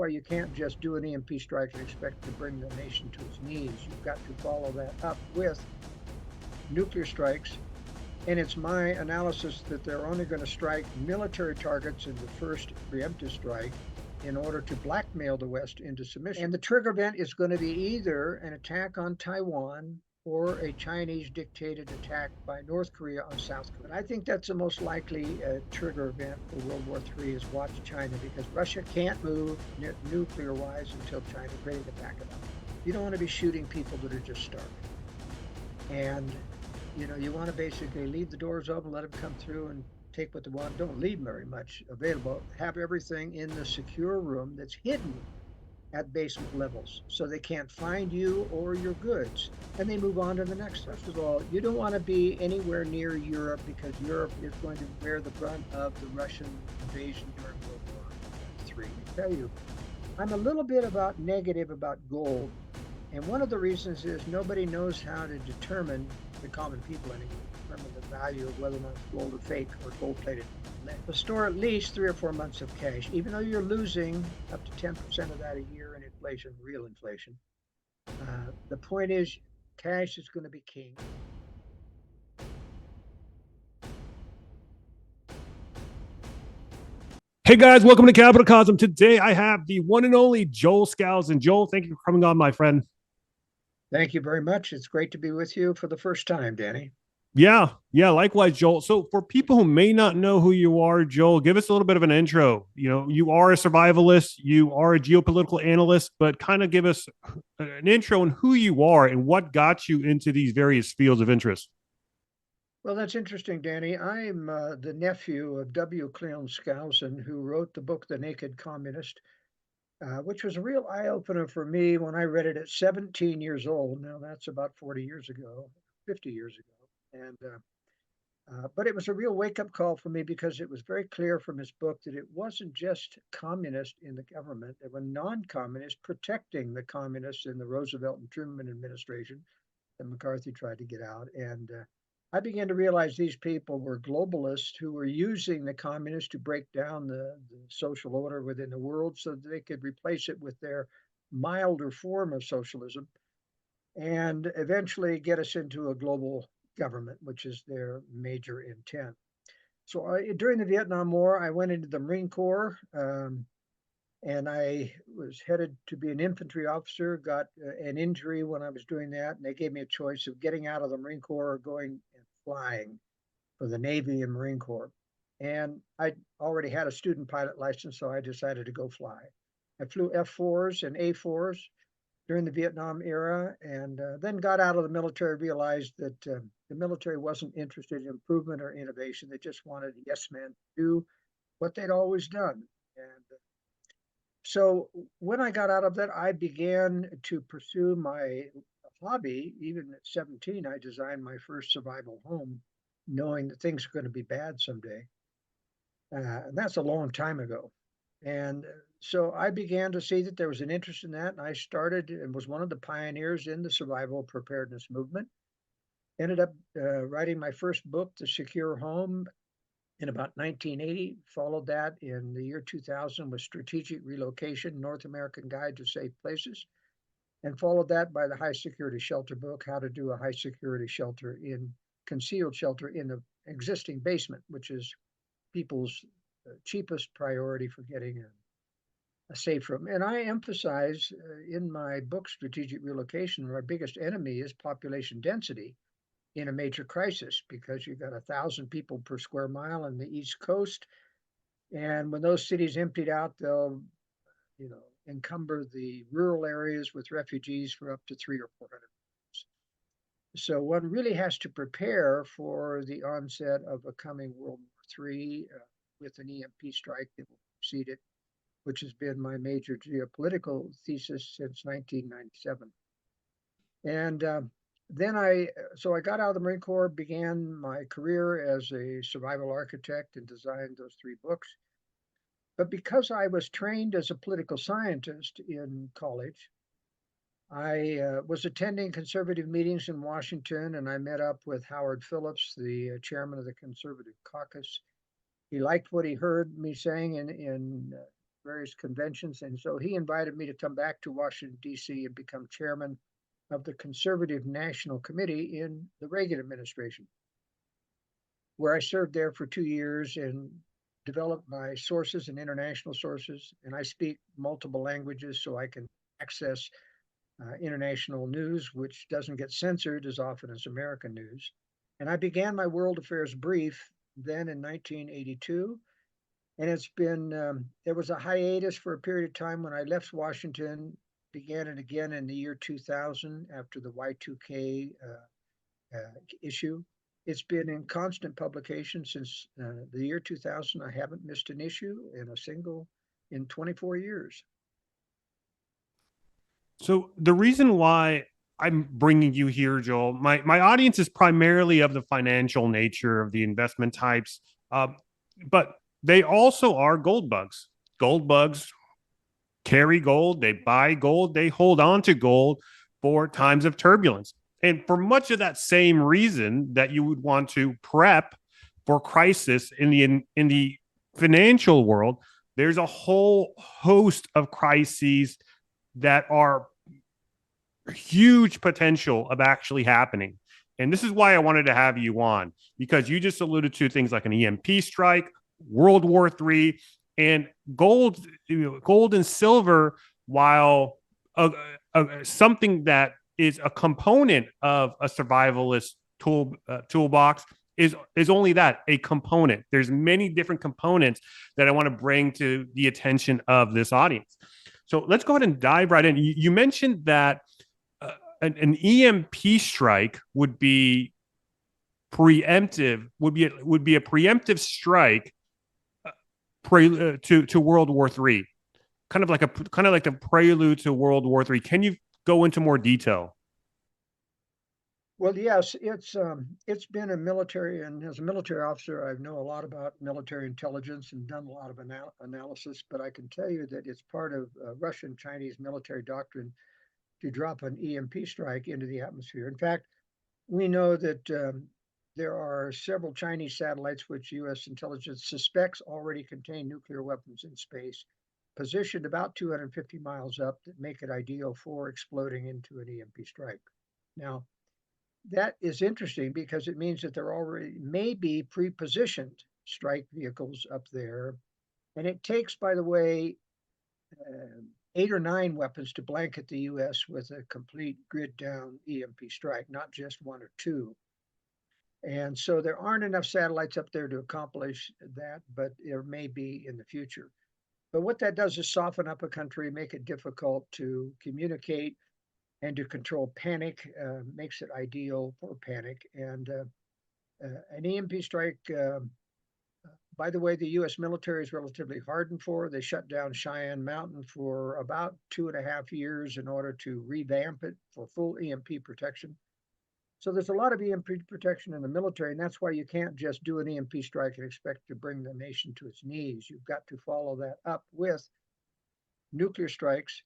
why you can't just do an EMP strike and expect to bring the nation to its knees. You've got to follow that up with nuclear strikes. And it's my analysis that they're only going to strike military targets in the first preemptive strike in order to blackmail the West into submission. And the trigger event is going to be either an attack on Taiwan or a Chinese dictated attack by North Korea on South Korea. But I think that's the most likely trigger event for World War III is watch China, because Russia can't move nuclear wise until China's ready to back it up. You don't want to be shooting people that are just starving. And you want to basically leave the doors open, let them come through and take what they want. Don't leave very much available. Have everything in the secure room that's hidden at basement levels so they can't find you or your goods. And they move on to the next. First of all, you don't want to be anywhere near Europe, because Europe is going to bear the brunt of the Russian invasion during World War III. I tell you, I'm a little bit negative about gold. And one of the reasons is nobody knows how to determine, the common people anyway, determine the value of whether or not it's gold or fake or gold-plated. To store at least 3 or 4 months of cash, even though you're losing up to 10% of that a year in inflation, real inflation. The point is, cash is going to be king. Hey guys, welcome to Capital Cosm. Today I have the one and only Joel Skousen. Joel, thank you for coming on, my friend. Thank you very much. It's great to be with you for the first time, Danny. Yeah, likewise, Joel. So for people who may not know who you are, Joel, give us a little bit of an intro. You are a survivalist, you are a geopolitical analyst, but kind of give us an intro on who you are and what got you into these various fields of interest. Well, that's interesting, Danny. I'm the nephew of W. Cleon Skousen, who wrote the book The Naked Communist, which was a real eye-opener for me when I read it at 17 years old. Now, that's about 40 years ago, 50 years ago. But it was a real wake-up call for me, because it was very clear from his book that it wasn't just communists in the government. There were non-communists protecting the communists in the Roosevelt and Truman administration that McCarthy tried to get out. And I began to realize these people were globalists who were using the communists to break down the social order within the world so that they could replace it with their milder form of socialism and eventually get us into a global government, which is their major intent. So during the Vietnam War, I went into the Marine Corps, and I was headed to be an infantry officer, got an injury when I was doing that, and they gave me a choice of getting out of the Marine Corps or going and flying for the Navy and Marine Corps. And I already had a student pilot license, so I decided to go fly. I flew F4s and A4s during the Vietnam era, and then got out of the military, realized that the military wasn't interested in improvement or innovation. They just wanted yes men to do what they'd always done. And so when I got out of that, I began to pursue my hobby. Even at 17, I designed my first survival home, knowing that things are going to be bad someday. And that's a long time ago. And so I began to see that there was an interest in that. And I started and was one of the pioneers in the survival preparedness movement. Ended up writing my first book, The Secure Home, in about 1980. Followed that in the year 2000 with Strategic Relocation, North American Guide to Safe Places. And followed that by the High Security Shelter book, How to Do a High Security Shelter in Concealed Shelter in the Existing Basement, which is people's cheapest priority for getting a safe room. And I emphasize in my book, Strategic Relocation, our biggest enemy is population density in a major crisis, because you've got 1,000 people per square mile on the East Coast. And when those cities emptied out, they'll, encumber the rural areas with refugees for up to 300 or 400. So one really has to prepare for the onset of a coming World War III with an EMP strike that will precede it, which has been my major geopolitical thesis since 1997. And then I got out of the Marine Corps, began my career as a survival architect, and designed those 3 books. But because I was trained as a political scientist in college, I was attending conservative meetings in Washington, and I met up with Howard Phillips, the chairman of the Conservative Caucus. He liked what he heard me saying in various conventions. And so he invited me to come back to Washington, D.C. and become chairman of the Conservative National Committee in the Reagan administration, where I served there for 2 years and developed my sources and international sources. And I speak multiple languages, so I can access international news, which doesn't get censored as often as American news. And I began my world affairs brief then in 1982. And there was a hiatus for a period of time when I left Washington, began it again in the year 2000 after the Y2K issue. It's been in constant publication since the year 2000. I haven't missed an issue in 24 years. So the reason why I'm bringing you here, Joel, my audience is primarily of the financial nature of the investment types, but they also are gold bugs. Gold bugs carry gold, they buy gold, they hold on to gold for times of turbulence. And for much of that same reason that you would want to prep for crisis in the financial world, there's a whole host of crises that are huge potential of actually happening. And this is why I wanted to have you on, because you just alluded to things like an EMP strike, World War III, and gold, gold and silver, while something that is a component of a survivalist toolbox, is only that, a component. There's many different components that I want to bring to the attention of this audience. So let's go ahead and dive right in. You mentioned that an EMP strike would be preemptive, would be a preemptive strike to World War III, kind of like the prelude to World War III. Can you go into more detail? Well, yes, it's been a military, and as a military officer, I know a lot about military intelligence and done a lot of analysis. But I can tell you that it's part of Russian Chinese military doctrine to drop an EMP strike into the atmosphere. In fact, we know that there are several Chinese satellites which U.S. intelligence suspects already contain nuclear weapons in space, positioned about 250 miles up, that make it ideal for exploding into an EMP strike. Now, that is interesting because it means that there already may be pre-positioned strike vehicles up there. And it takes, by the way, 8 or 9 weapons to blanket the U.S. with a complete grid down EMP strike, not just 1 or 2. And so there aren't enough satellites up there to accomplish that, but there may be in the future. But what that does is soften up a country, make it difficult to communicate and to control panic, makes it ideal for panic. And an EMP strike, by the way, the U.S. military is relatively hardened for. They shut down Cheyenne Mountain for about 2.5 years in order to revamp it for full EMP protection. So there's a lot of EMP protection in the military, and that's why you can't just do an EMP strike and expect to bring the nation to its knees. You've got to follow that up with nuclear strikes.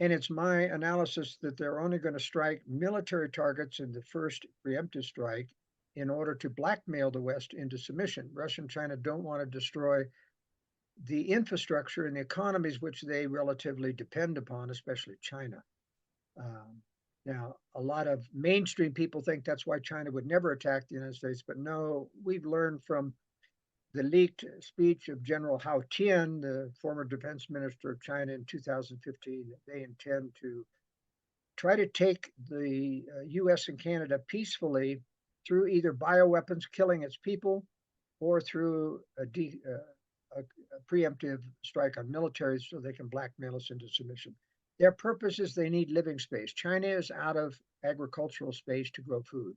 And it's my analysis that they're only going to strike military targets in the first preemptive strike in order to blackmail the West into submission. Russia and China don't want to destroy the infrastructure and the economies which they relatively depend upon, especially China. Now, a lot of mainstream people think that's why China would never attack the United States, but no, we've learned from the leaked speech of General Hao Tian, the former defense minister of China in 2015, that they intend to try to take the US and Canada peacefully through either bioweapons killing its people or through a preemptive strike on militaries so they can blackmail us into submission. Their purpose is they need living space. China is out of agricultural space to grow food.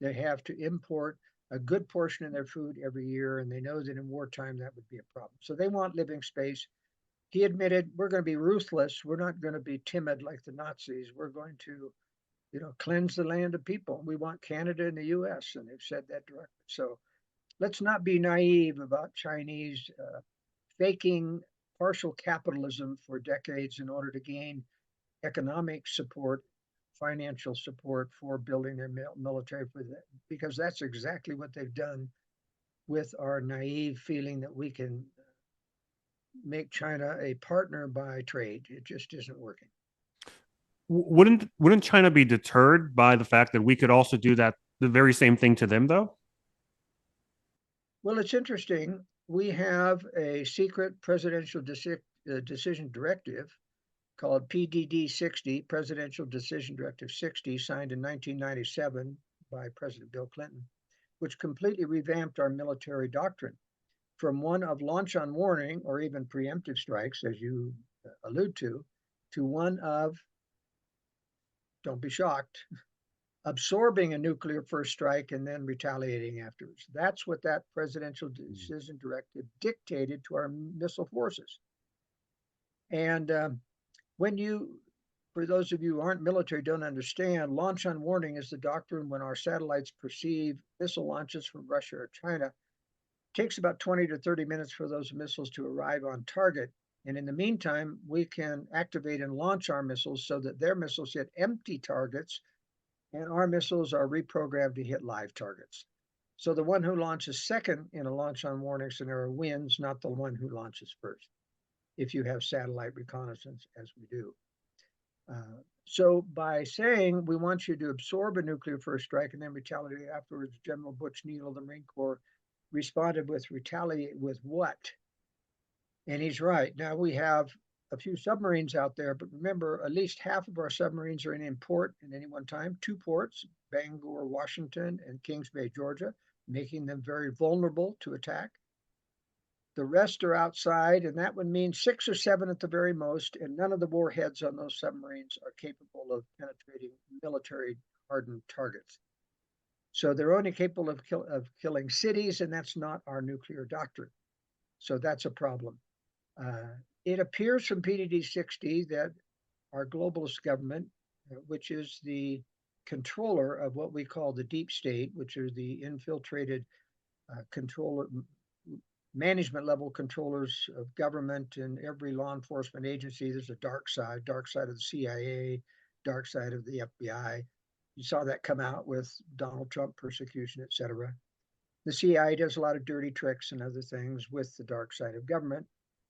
They have to import a good portion of their food every year, and they know that in wartime that would be a problem. So they want living space. He admitted, we're going to be ruthless. We're not going to be timid like the Nazis. We're going to, cleanse the land of people. We want Canada and the U.S., and they've said that directly. So let's not be naive about Chinese faking partial capitalism for decades in order to gain economic support, financial support for building their military, for that, because that's exactly what they've done with our naive feeling that we can make China a partner by trade. It just isn't working. Wouldn't China be deterred by the fact that we could also do that the very same thing to them though? Well, it's interesting. We have a secret presidential decision directive called PDD 60, Presidential Decision Directive 60, signed in 1997 by President Bill Clinton, which completely revamped our military doctrine from one of launch on warning or even preemptive strikes, as you allude to one of, don't be shocked, absorbing a nuclear first strike and then retaliating afterwards. That's what that presidential decision directive dictated to our missile forces. And when you, for those of you who aren't military, don't understand, launch on warning is the doctrine when our satellites perceive missile launches from Russia or China. It takes about 20 to 30 minutes for those missiles to arrive on target. And in the meantime, we can activate and launch our missiles so that their missiles hit empty targets and our missiles are reprogrammed to hit live targets. So the one who launches second in a launch on warning scenario wins, not the one who launches first, if you have satellite reconnaissance, as we do. So by saying we want you to absorb a nuclear first strike and then retaliate afterwards, General Butch Neal of the Marine Corps responded with retaliate with what? And he's right. Now we have a few submarines out there, but remember, at least half of our submarines are in port at any one time, two ports, Bangor, Washington, and Kings Bay, Georgia, making them very vulnerable to attack. The rest are outside, and that would mean 6 or 7 at the very most, and none of the warheads on those submarines are capable of penetrating military hardened targets. So they're only capable of killing cities, and that's not our nuclear doctrine. So that's a problem. It appears from PDD 60 that our globalist government, which is the controller of what we call the deep state, which are the infiltrated controller, management level controllers of government and every law enforcement agency. There's a dark side of the CIA, dark side of the FBI. You saw that come out with Donald Trump persecution, et cetera. The CIA does a lot of dirty tricks and other things with the dark side of government,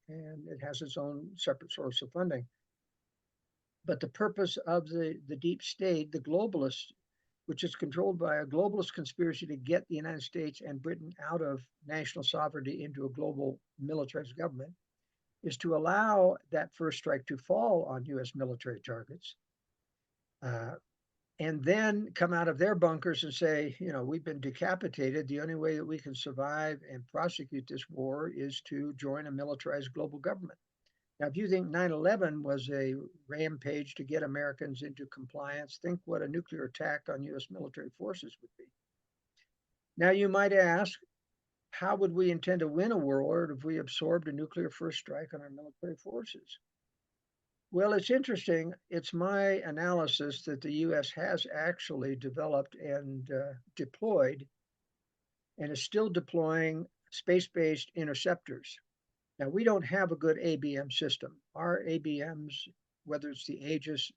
and it has its own separate source of funding. But the purpose of the deep state, the globalist, which is controlled by a globalist conspiracy to get the United States and Britain out of national sovereignty into a global militarized government, is to allow that first strike to fall on US military targets, and then come out of their bunkers and say, you know, we've been decapitated. The only way that we can survive and prosecute this war is to join a militarized global government. Now, if you think 9/11 was a rampage to get Americans into compliance, think what a nuclear attack on US military forces would be. Now, you might ask, how would we intend to win a war if we absorbed a nuclear first strike on our military forces? Well, it's interesting. It's my analysis that the US has actually developed and deployed and is still deploying space based interceptors. Now, we don't have a good ABM system. Our ABMs, whether it's the Aegis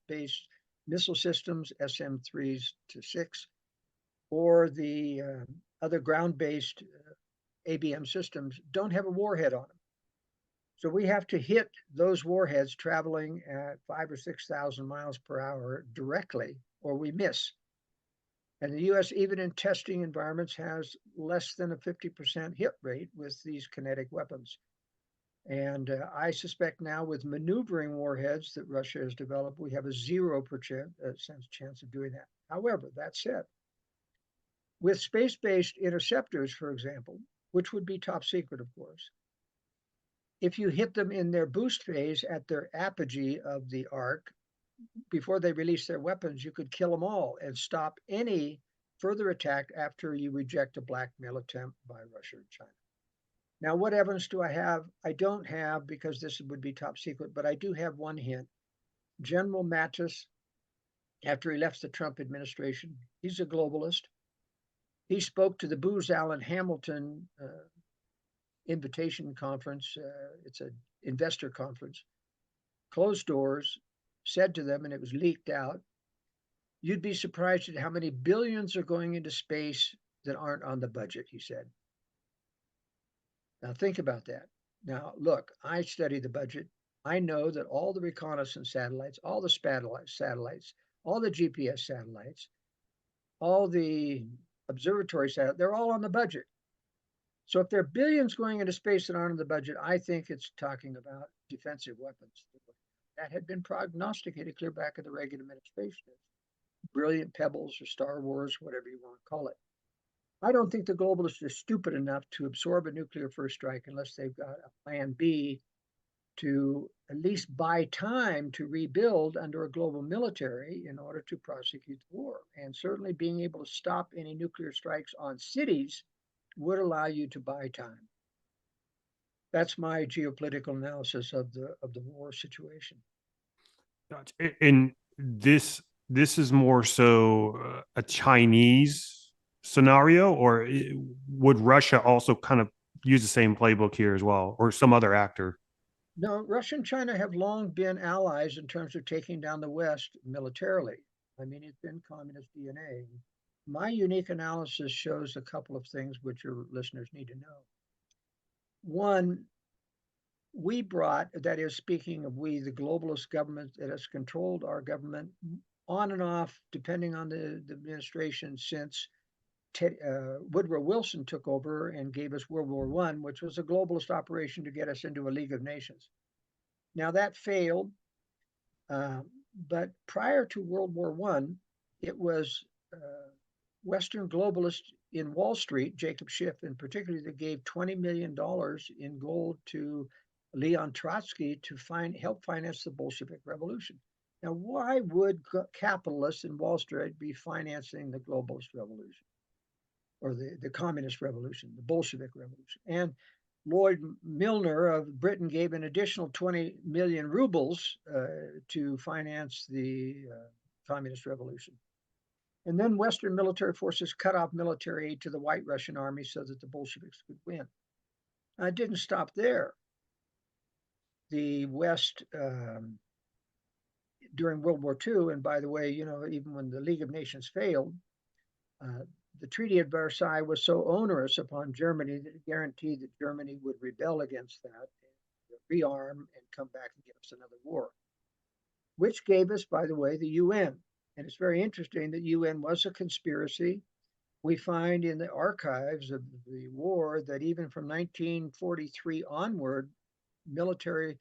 based missile systems, SM3s to 6, or the other ground based ABM systems, don't have a warhead on them. So we have to hit those warheads traveling at 5,000 or 6,000 miles per hour directly, or we miss. And the US, even in testing environments, has less than a 50% hit rate with these kinetic weapons. And I suspect now with maneuvering warheads that Russia has developed, we have a 0% chance of doing that. However, that said, with space-based interceptors, for example, which would be top secret, of course, if you hit them in their boost phase at their apogee of the arc, before they release their weapons, you could kill them all and stop any further attack after you reject a blackmail attempt by Russia or China. Now, what evidence do I have? I don't have, because this would be top secret, but I do have one hint. General Mattis, after he left the Trump administration, he's a globalist. He spoke to the Booz Allen Hamilton invitation conference. It's an investor conference, closed doors, said to them, and it was leaked out, you'd be surprised at how many billions are going into space that aren't on the budget, he said. Now think about that. Now, look, I study the budget. I know that all the reconnaissance satellites, all the satellites, all the GPS satellites, all the observatory satellites, they're all on the budget. So if there are billions going into space that aren't in the budget, I think it's talking about defensive weapons. That had been prognosticated clear back in the Reagan administration. Brilliant pebbles or Star Wars, whatever you want to call it. I don't think the globalists are stupid enough to absorb a nuclear first strike unless they've got a plan B to at least buy time to rebuild under a global military in order to prosecute the war. And certainly being able to stop any nuclear strikes on cities would allow you to buy time. That's my geopolitical analysis of the war situation. Gotcha. And this is more so a Chinese scenario, or would Russia also kind of use the same playbook here as well, or some other actor? No, Russia and China have long been allies in terms of taking down the West militarily. I mean, it's been communist DNA. My unique analysis shows a couple of things which your listeners need to know. One, we brought, that is, speaking of we, the globalist government that has controlled our government on and off, depending on the administration, since Woodrow Wilson took over and gave us World War I, which was a globalist operation to get us into a League of Nations. Now that failed, uh, but prior to World War I, it was Western globalists in Wall Street, Jacob Schiff in particular, that gave $20 million in gold to Leon Trotsky to help finance the Bolshevik Revolution. Now, why would capitalists in Wall Street be financing the globalist revolution or the communist revolution, the Bolshevik Revolution? And Lloyd Milner of Britain gave an additional 20 million rubles to finance the communist revolution. And then Western military forces cut off military aid to the White Russian army so that the Bolsheviks could win. Now, it didn't stop there. The West, during World War II, and by the way, you know, even when the League of Nations failed, the Treaty of Versailles was so onerous upon Germany that it guaranteed that Germany would rebel against that, and rearm, and come back and give us another war, which gave us, by the way, the UN. And it's very interesting that UN was a conspiracy. We find in the archives of the war that even from 1943 onward, military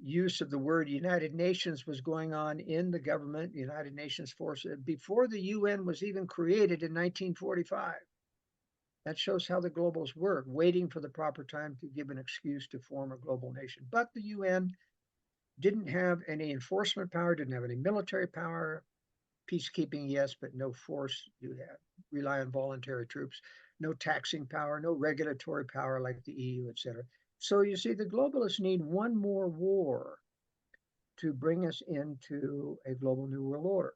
use of the word United Nations was going on in the government, United Nations force, before the UN was even created in 1945. That shows how the globals work, waiting for the proper time to give an excuse to form a global nation. But the UN didn't have any enforcement power, didn't have any military power. Peacekeeping, yes, but no force. You have rely on voluntary troops. No taxing power, no regulatory power like the EU, et cetera. So you see, the globalists need one more war to bring us into a global new world order.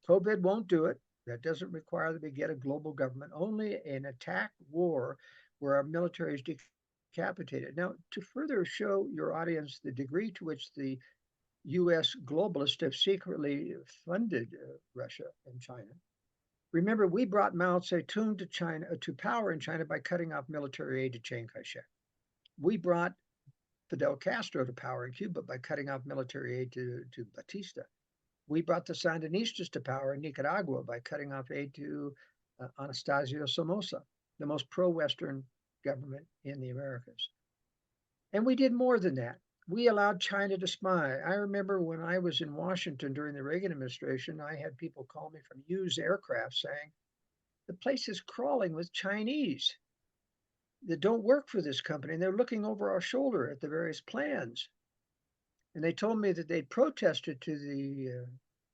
COVID won't do it. That doesn't require that we get a global government, only an attack war where our military is decapitated. Now, to further show your audience the degree to which the US globalists have secretly funded Russia and China. Remember, we brought Mao Zedong to China to power in China by cutting off military aid to Chiang Kai-shek. We brought Fidel Castro to power in Cuba by cutting off military aid to Batista. We brought the Sandinistas to power in Nicaragua by cutting off aid to Anastasio Somoza, the most pro-Western government in the Americas. And we did more than that. We allowed China to spy. I remember when I was in Washington during the Reagan administration, I had people call me from used aircraft saying, the place is crawling with Chinese that don't work for this company. And they're looking over our shoulder at the various plans. And they told me that they'd protested to the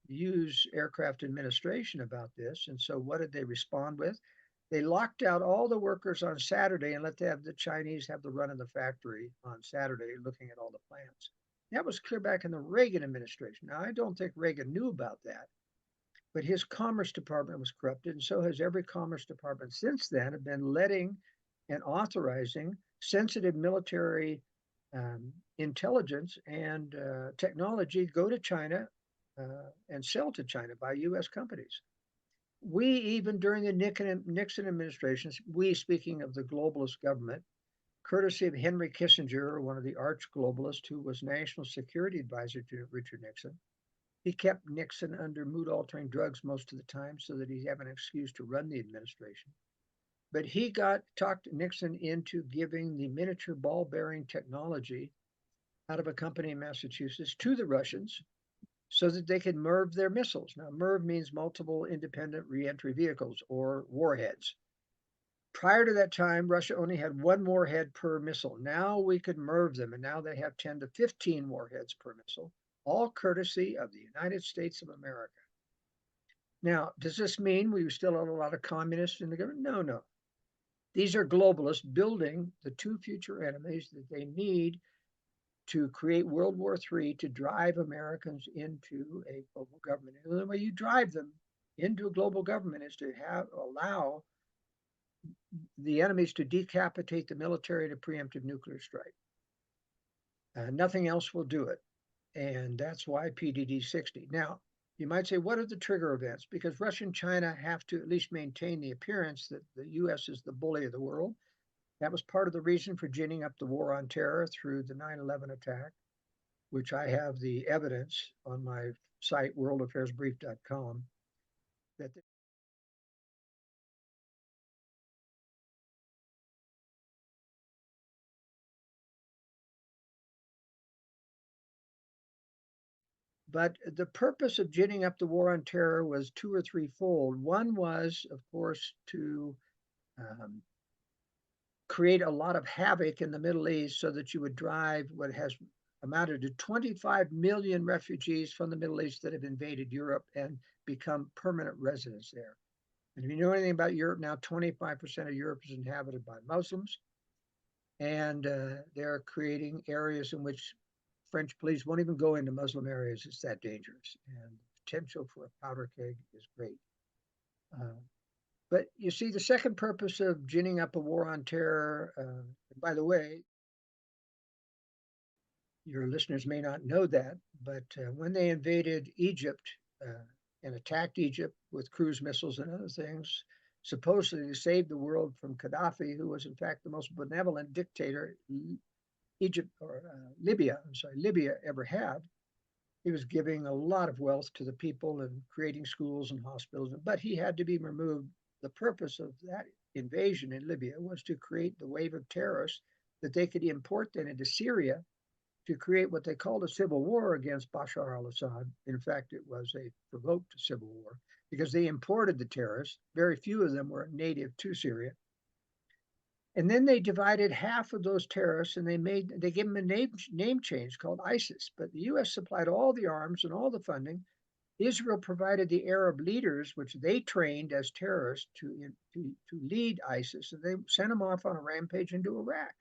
used aircraft administration about this. And so what did they respond with? They locked out all the workers on Saturday and let the Chinese have the run of the factory on Saturday, looking at all the plants. That was clear back in the Reagan administration. Now, I don't think Reagan knew about that, but his Commerce Department was corrupted, and so has every Commerce Department since then, have been letting and authorizing sensitive military intelligence and technology go to China and sell to China by U.S. companies. We, even during the Nixon administrations, we, speaking of the globalist government, courtesy of Henry Kissinger, one of the arch globalists who was national security advisor to Richard Nixon. He kept Nixon under mood altering drugs most of the time so that he'd have an excuse to run the administration. But he talked Nixon into giving the miniature ball bearing technology out of a company in Massachusetts to the Russians so that they could MIRV their missiles. Now, MIRV means multiple independent reentry vehicles or warheads. Prior to that time, Russia only had one warhead per missile. Now we could MIRV them, and now they have 10 to 15 warheads per missile, all courtesy of the United States of America. Now, does this mean we still have a lot of communists in the government? No, no. These are globalists building the two future enemies that they need to create World War III to drive Americans into a global government. And the way you drive them into a global government is to allow the enemies to decapitate the military to preemptive nuclear strike. Nothing else will do it. And that's why PDD 60. Now, you might say, what are the trigger events? Because Russia and China have to at least maintain the appearance that the US is the bully of the world. That was part of the reason for ginning up the war on terror through the 9/11 attack, which I have the evidence on my site, worldaffairsbrief.com, that but the purpose of ginning up the war on terror was two or threefold. One was, of course, to create a lot of havoc in the Middle East so that you would drive what has amounted to 25 million refugees from the Middle East that have invaded Europe and become permanent residents there. And if you know anything about Europe now, 25% of Europe is inhabited by Muslims. And they're creating areas in which French police won't even go into Muslim areas. It's that dangerous. And the potential for a powder keg is great. But you see, the second purpose of ginning up a war on terror, by the way, your listeners may not know that, but when they invaded Egypt and attacked Egypt with cruise missiles and other things, supposedly to save the world from Gaddafi, who was in fact the most benevolent dictator Libya ever had. He was giving a lot of wealth to the people and creating schools and hospitals, but he had to be removed. The purpose of that invasion in Libya was to create the wave of terrorists that they could import then into Syria to create what they called a civil war against Bashar al-Assad. In fact, it was a provoked civil war because they imported the terrorists. Very few of them were native to Syria. And then they divided half of those terrorists and they gave them a name change called ISIS. But the US supplied all the arms and all the funding. Israel provided the Arab leaders, which they trained as terrorists to lead ISIS. And they sent them off on a rampage into Iraq.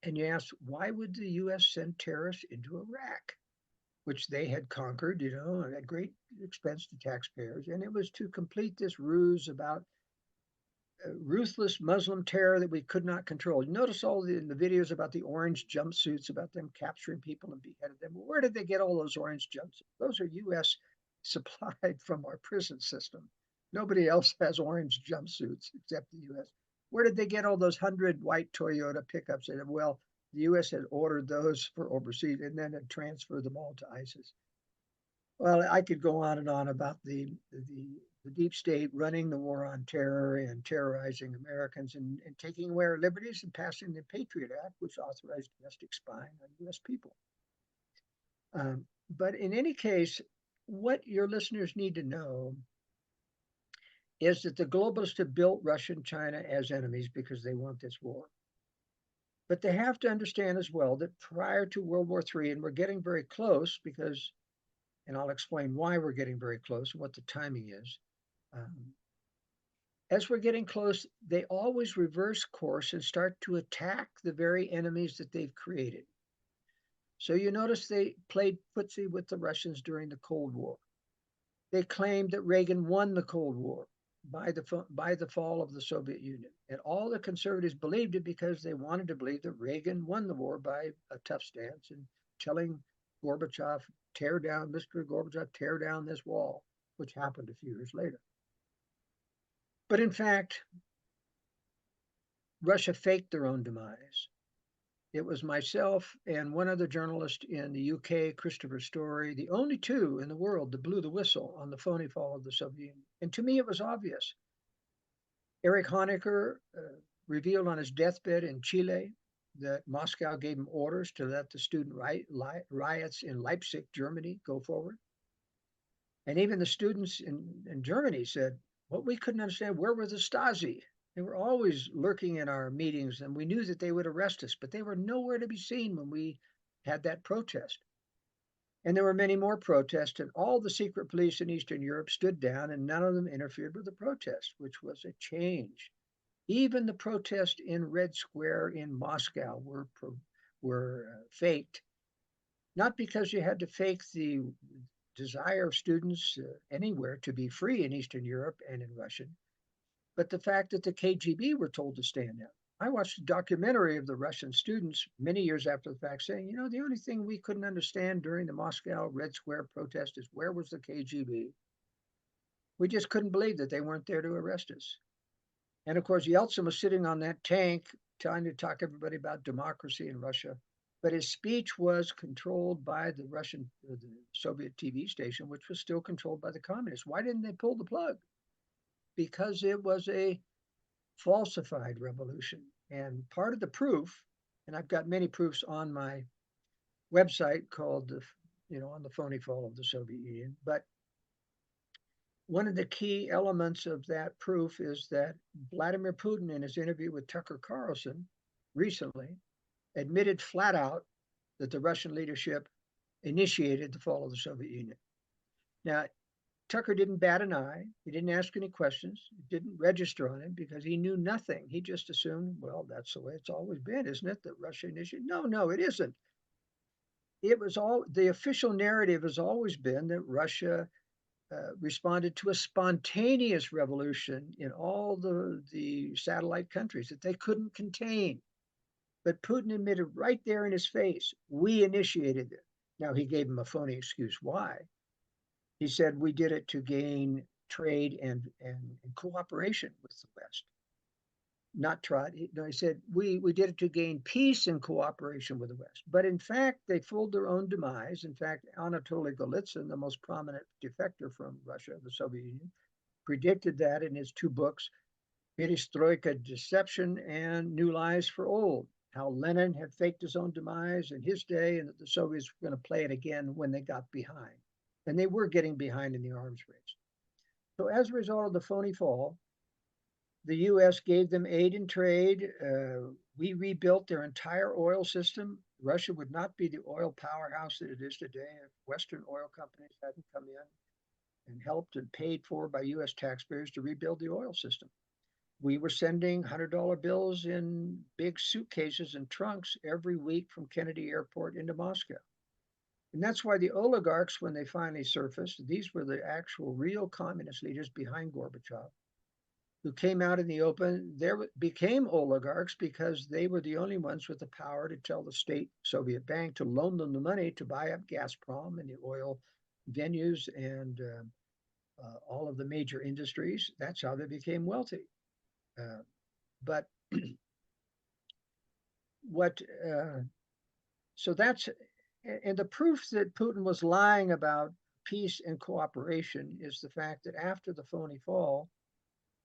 And you ask, why would the US send terrorists into Iraq, which they had conquered, at great expense to taxpayers? And it was to complete this ruse about ruthless Muslim terror that we could not control. You notice in the videos about the orange jumpsuits, about them capturing people and beheading them. Where did they get all those orange jumpsuits? Those are US supplied from our prison system. Nobody else has orange jumpsuits except the US. Where did they get all those 100 white Toyota pickups? And well, the US had ordered those for overseas and then had transferred them all to ISIS. Well, I could go on and on about the deep state running the war on terror and terrorizing Americans and taking away our liberties and passing the Patriot Act, which authorized domestic spying on US people. But in any case, what your listeners need to know is that the globalists have built Russia and China as enemies because they want this war. But they have to understand as well that prior to World War III, and we're getting very close because, and I'll explain why we're getting very close and what the timing is. As we're getting close, they always reverse course and start to attack the very enemies that they've created. So you notice they played footsie with the Russians during the Cold War. They claimed that Reagan won the Cold War by the fall of the Soviet Union. And all the conservatives believed it because they wanted to believe that Reagan won the war by a tough stance and telling Gorbachev, Mr. Gorbachev, tear down this wall, which happened a few years later. But in fact, Russia faked their own demise. It was myself and one other journalist in the UK, Christopher Story, the only two in the world that blew the whistle on the phony fall of the Soviet Union. And to me, it was obvious. Erich Honecker revealed on his deathbed in Chile that Moscow gave him orders to let the student riots in Leipzig, Germany, go forward. And even the students in Germany said, what we couldn't understand, where were the Stasi? They were always lurking in our meetings, and we knew that they would arrest us, but they were nowhere to be seen when we had that protest. And there were many more protests, and all the secret police in Eastern Europe stood down, and none of them interfered with the protest, which was a change. Even the protest in Red Square in Moscow were faked, not because you had to fake the desire of students anywhere to be free in Eastern Europe and in Russia, but the fact that the KGB were told to stand down. I watched a documentary of the Russian students many years after the fact saying, the only thing we couldn't understand during the Moscow Red Square protest is where was the KGB? We just couldn't believe that they weren't there to arrest us. And of course, Yeltsin was sitting on that tank trying to talk everybody about democracy in Russia. But his speech was controlled by the Soviet TV station, which was still controlled by the communists. Why didn't they pull the plug? Because it was a falsified revolution. And part of the proof, and I've got many proofs on my website called, on the phony fall of the Soviet Union. But one of the key elements of that proof is that Vladimir Putin, in his interview with Tucker Carlson recently, admitted flat out that the Russian leadership initiated the fall of the Soviet Union. Now, Tucker didn't bat an eye. He didn't ask any questions. It didn't register on him because he knew nothing. He just assumed, well, that's the way it's always been, isn't it? That Russia initiated. No, it isn't. It was all the official narrative has always been that Russia responded to a spontaneous revolution in all the satellite countries that they couldn't contain. But Putin admitted right there in his face, we initiated it. Now, he gave him a phony excuse why. He said we did it to gain trade and cooperation with the West. Not try. No, he said we did it to gain peace and cooperation with the West. But in fact, they fooled their own demise. In fact, Anatoly Golitsyn, the most prominent defector from Russia, the Soviet Union, predicted that in his two books, Perestroika Deception and New Lies for Old, how Lenin had faked his own demise in his day and that the Soviets were going to play it again when they got behind. And they were getting behind in the arms race. So as a result of the phony fall, the U.S. gave them aid and trade. We rebuilt their entire oil system. Russia would not be the oil powerhouse that it is today if Western oil companies hadn't come in and helped and paid for by U.S. taxpayers to rebuild the oil system. We were sending $100 bills in big suitcases and trunks every week from Kennedy Airport into Moscow. And that's why the oligarchs, when they finally surfaced, these were the actual real communist leaders behind Gorbachev, who came out in the open. They became oligarchs because they were the only ones with the power to tell the state Soviet bank to loan them the money to buy up Gazprom and the oil venues and all of the major industries. That's how they became wealthy. But what, so that's, and the proof that Putin was lying about peace and cooperation is the fact that after the phony fall,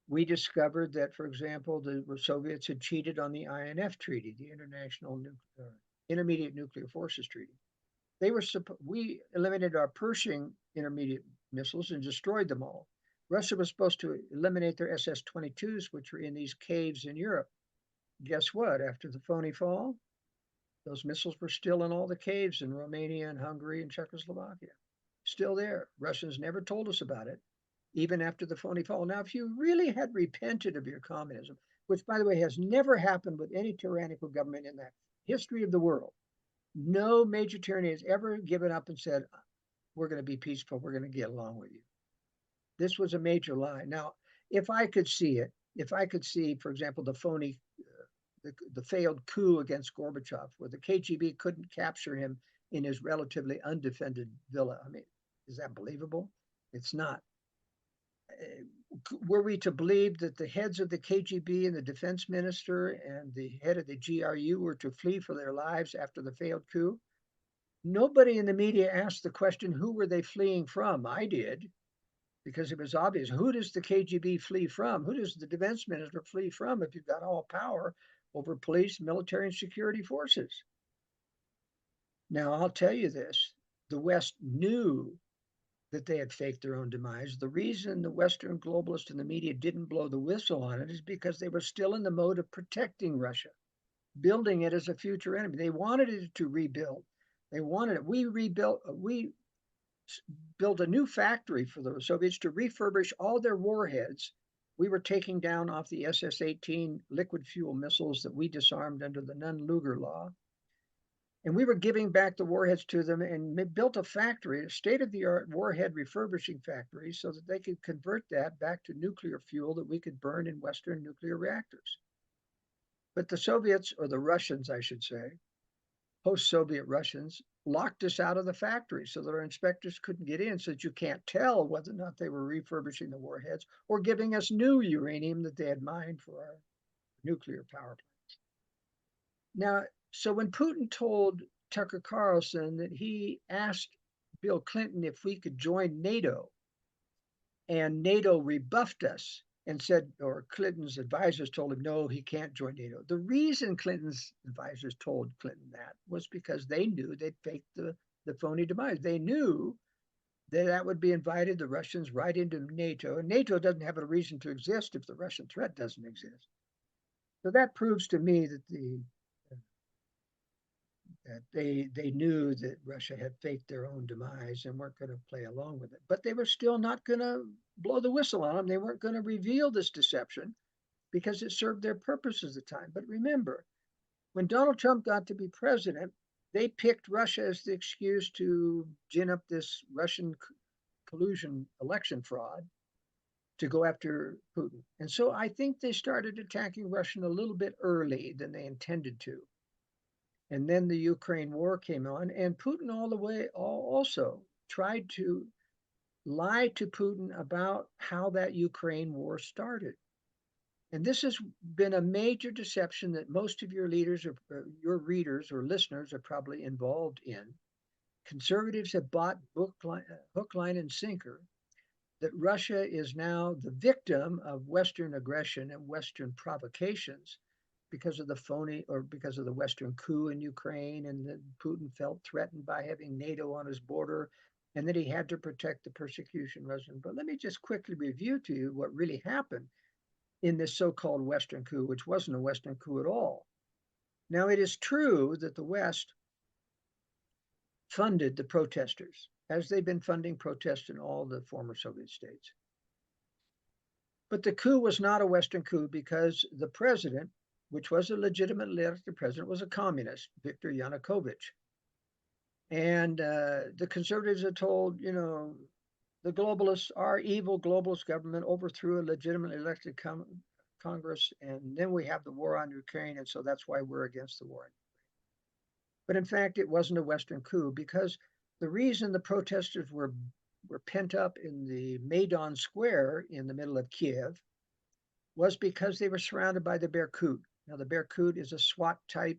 we discovered that, for example, the Soviets had cheated on the INF Treaty, the Intermediate Nuclear Forces Treaty. We eliminated our Pershing intermediate missiles and destroyed them all. Russia was supposed to eliminate their SS-22s, which were in these caves in Europe. Guess what? After the phony fall, those missiles were still in all the caves in Romania and Hungary and Czechoslovakia. Still there. Russians never told us about it, even after the phony fall. Now, if you really had repented of your communism, which, by the way, has never happened with any tyrannical government in the history of the world, no major tyranny has ever given up and said, we're going to be peaceful, we're going to get along with you. This was a major lie. Now, if I could see it, if I could see, for example, the phony, the failed coup against Gorbachev, where the KGB couldn't capture him in his relatively undefended villa. I mean, is that believable? It's not. were we to believe that the heads of the KGB and the defense minister and the head of the GRU were to flee for their lives after the failed coup? Nobody in the media asked the question, who were they fleeing from? I did, because it was obvious. Who does the KGB flee from? Who does the defense minister flee from if you've got all power over police, military, and security forces? Now, I'll tell you this, the West knew that they had faked their own demise. The reason the Western globalists and the media didn't blow the whistle on it is because they were still in the mode of protecting Russia, building it as a future enemy. They wanted it to rebuild. They wanted it. We built a new factory for the Soviets to refurbish all their warheads. We were taking down off the SS-18 liquid fuel missiles that we disarmed under the Nunn-Lugar law. And we were giving back the warheads to them and built a factory, a state-of-the-art warhead refurbishing factory, so that they could convert that back to nuclear fuel that we could burn in Western nuclear reactors. But the Soviets, or the Russians, I should say, post-Soviet Russians, locked us out of the factory so that our inspectors couldn't get in, so that you can't tell whether or not they were refurbishing the warheads or giving us new uranium that they had mined for our nuclear power plants. Now, so when Putin told Tucker Carlson that he asked Bill Clinton if we could join NATO, and NATO rebuffed us and said, or Clinton's advisors told him, no, he can't join NATO. The reason Clinton's advisors told Clinton that was because they knew they'd faked the phony demise. They knew that that would be invited the Russians right into NATO, and NATO doesn't have a reason to exist if the Russian threat doesn't exist. So that proves to me that they knew that Russia had faked their own demise and weren't going to play along with it. But they were still not going to blow the whistle on them. They weren't going to reveal this deception because it served their purposes at the time. But remember, when Donald Trump got to be president, they picked Russia as the excuse to gin up this Russian collusion election fraud to go after Putin. And so I think they started attacking Russia a little bit early than they intended to. And then the Ukraine war came on, and Putin all the way also tried to lie to Putin about how that Ukraine war started. And this has been a major deception that most of your leaders or your readers or listeners are probably involved in. Conservatives have bought hook, line, and sinker that Russia is now the victim of Western aggression and Western provocations because of the phony or because of the Western coup in Ukraine, and that Putin felt threatened by having NATO on his border, and that he had to protect the persecution regimen. But let me just quickly review to you what really happened in this so-called Western coup, which wasn't a Western coup at all. Now, it is true that the West funded the protesters, as they've been funding protests in all the former Soviet states. But the coup was not a Western coup because the president, which was a legitimately elected president, was a communist, Viktor Yanukovych. And the conservatives are told, the globalists, our evil globalist government overthrew a legitimately elected Congress, and then we have the war on Ukraine, and so that's why we're against the war. But in fact, it wasn't a Western coup, because the reason the protesters were pent up in the Maidan Square in the middle of Kiev was because they were surrounded by the Berkut. Now, the Berkut is a SWAT type,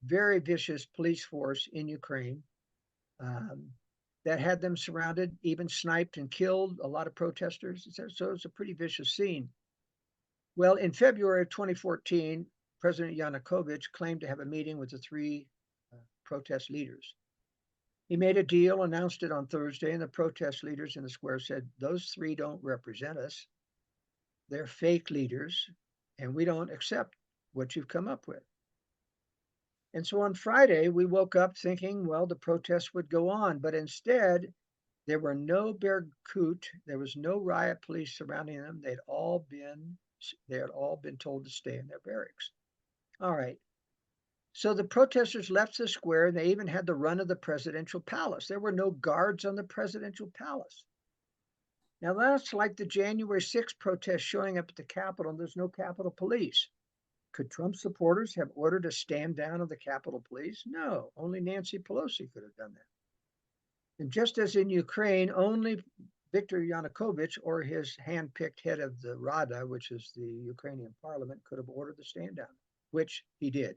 very vicious police force in Ukraine that had them surrounded, even sniped and killed a lot of protesters. So it's a pretty vicious scene. Well, in February of 2014, President Yanukovych claimed to have a meeting with the three protest leaders. He made a deal, announced it on Thursday, and the protest leaders in the square said, those three don't represent us. They're fake leaders, and we don't accept what you've come up with. And so on Friday, we woke up thinking, well, the protests would go on, but instead, there were no Berkut, there was no riot police surrounding them. They had all been told to stay in their barracks. All right. So the protesters left the square, and they even had the run of the presidential palace. There were no guards on the presidential palace. Now, that's like the January 6th protest showing up at the Capitol, and there's no Capitol Police. Could Trump supporters have ordered a stand down of the Capitol Police? No, only Nancy Pelosi could have done that. And just as in Ukraine, only Viktor Yanukovych or his hand-picked head of the Rada, which is the Ukrainian parliament, could have ordered the stand down, which he did.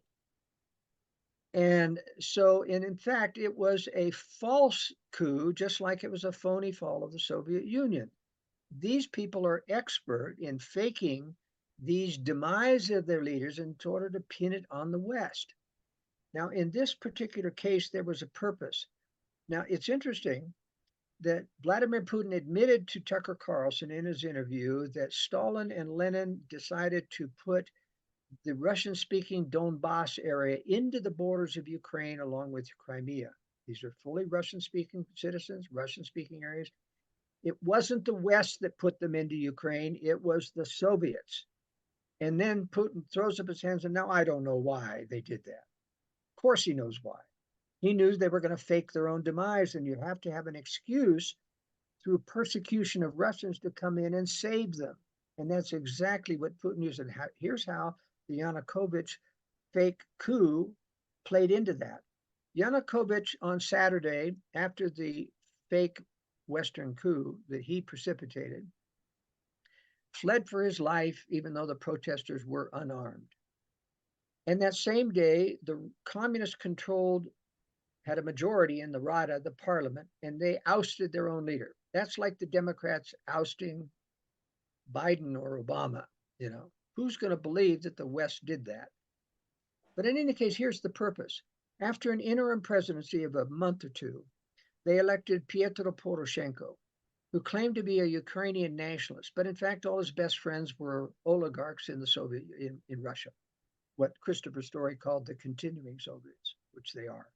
And so, and in fact, it was a false coup, just like it was a phony fall of the Soviet Union. These people are expert in faking these demise of their leaders in order to pin it on the West. Now, in this particular case, there was a purpose. Now, it's interesting that Vladimir Putin admitted to Tucker Carlson in his interview that Stalin and Lenin decided to put the Russian speaking Donbass area into the borders of Ukraine along with Crimea. These are fully Russian speaking citizens, Russian speaking areas. It wasn't the West that put them into Ukraine, it was the Soviets. And then Putin throws up his hands and now I don't know why they did that. Of course, he knows why. He knew they were going to fake their own demise, and you have to have an excuse through persecution of Russians to come in and save them. And that's exactly what Putin used. And here's how the Yanukovych fake coup played into that. Yanukovych on Saturday, after the fake Western coup that he precipitated, fled for his life, even though the protesters were unarmed. And that same day, the communist controlled had a majority in the Rada, the parliament, and they ousted their own leader. That's like the Democrats ousting Biden or Obama. You know, who's going to believe that the West did that? But in any case, here's the purpose. After an interim presidency of a month or two, they elected Pietro Poroshenko, who claimed to be a Ukrainian nationalist, but in fact, all his best friends were oligarchs in the Soviet in Russia, what Christopher Story called the continuing Soviets, which they are.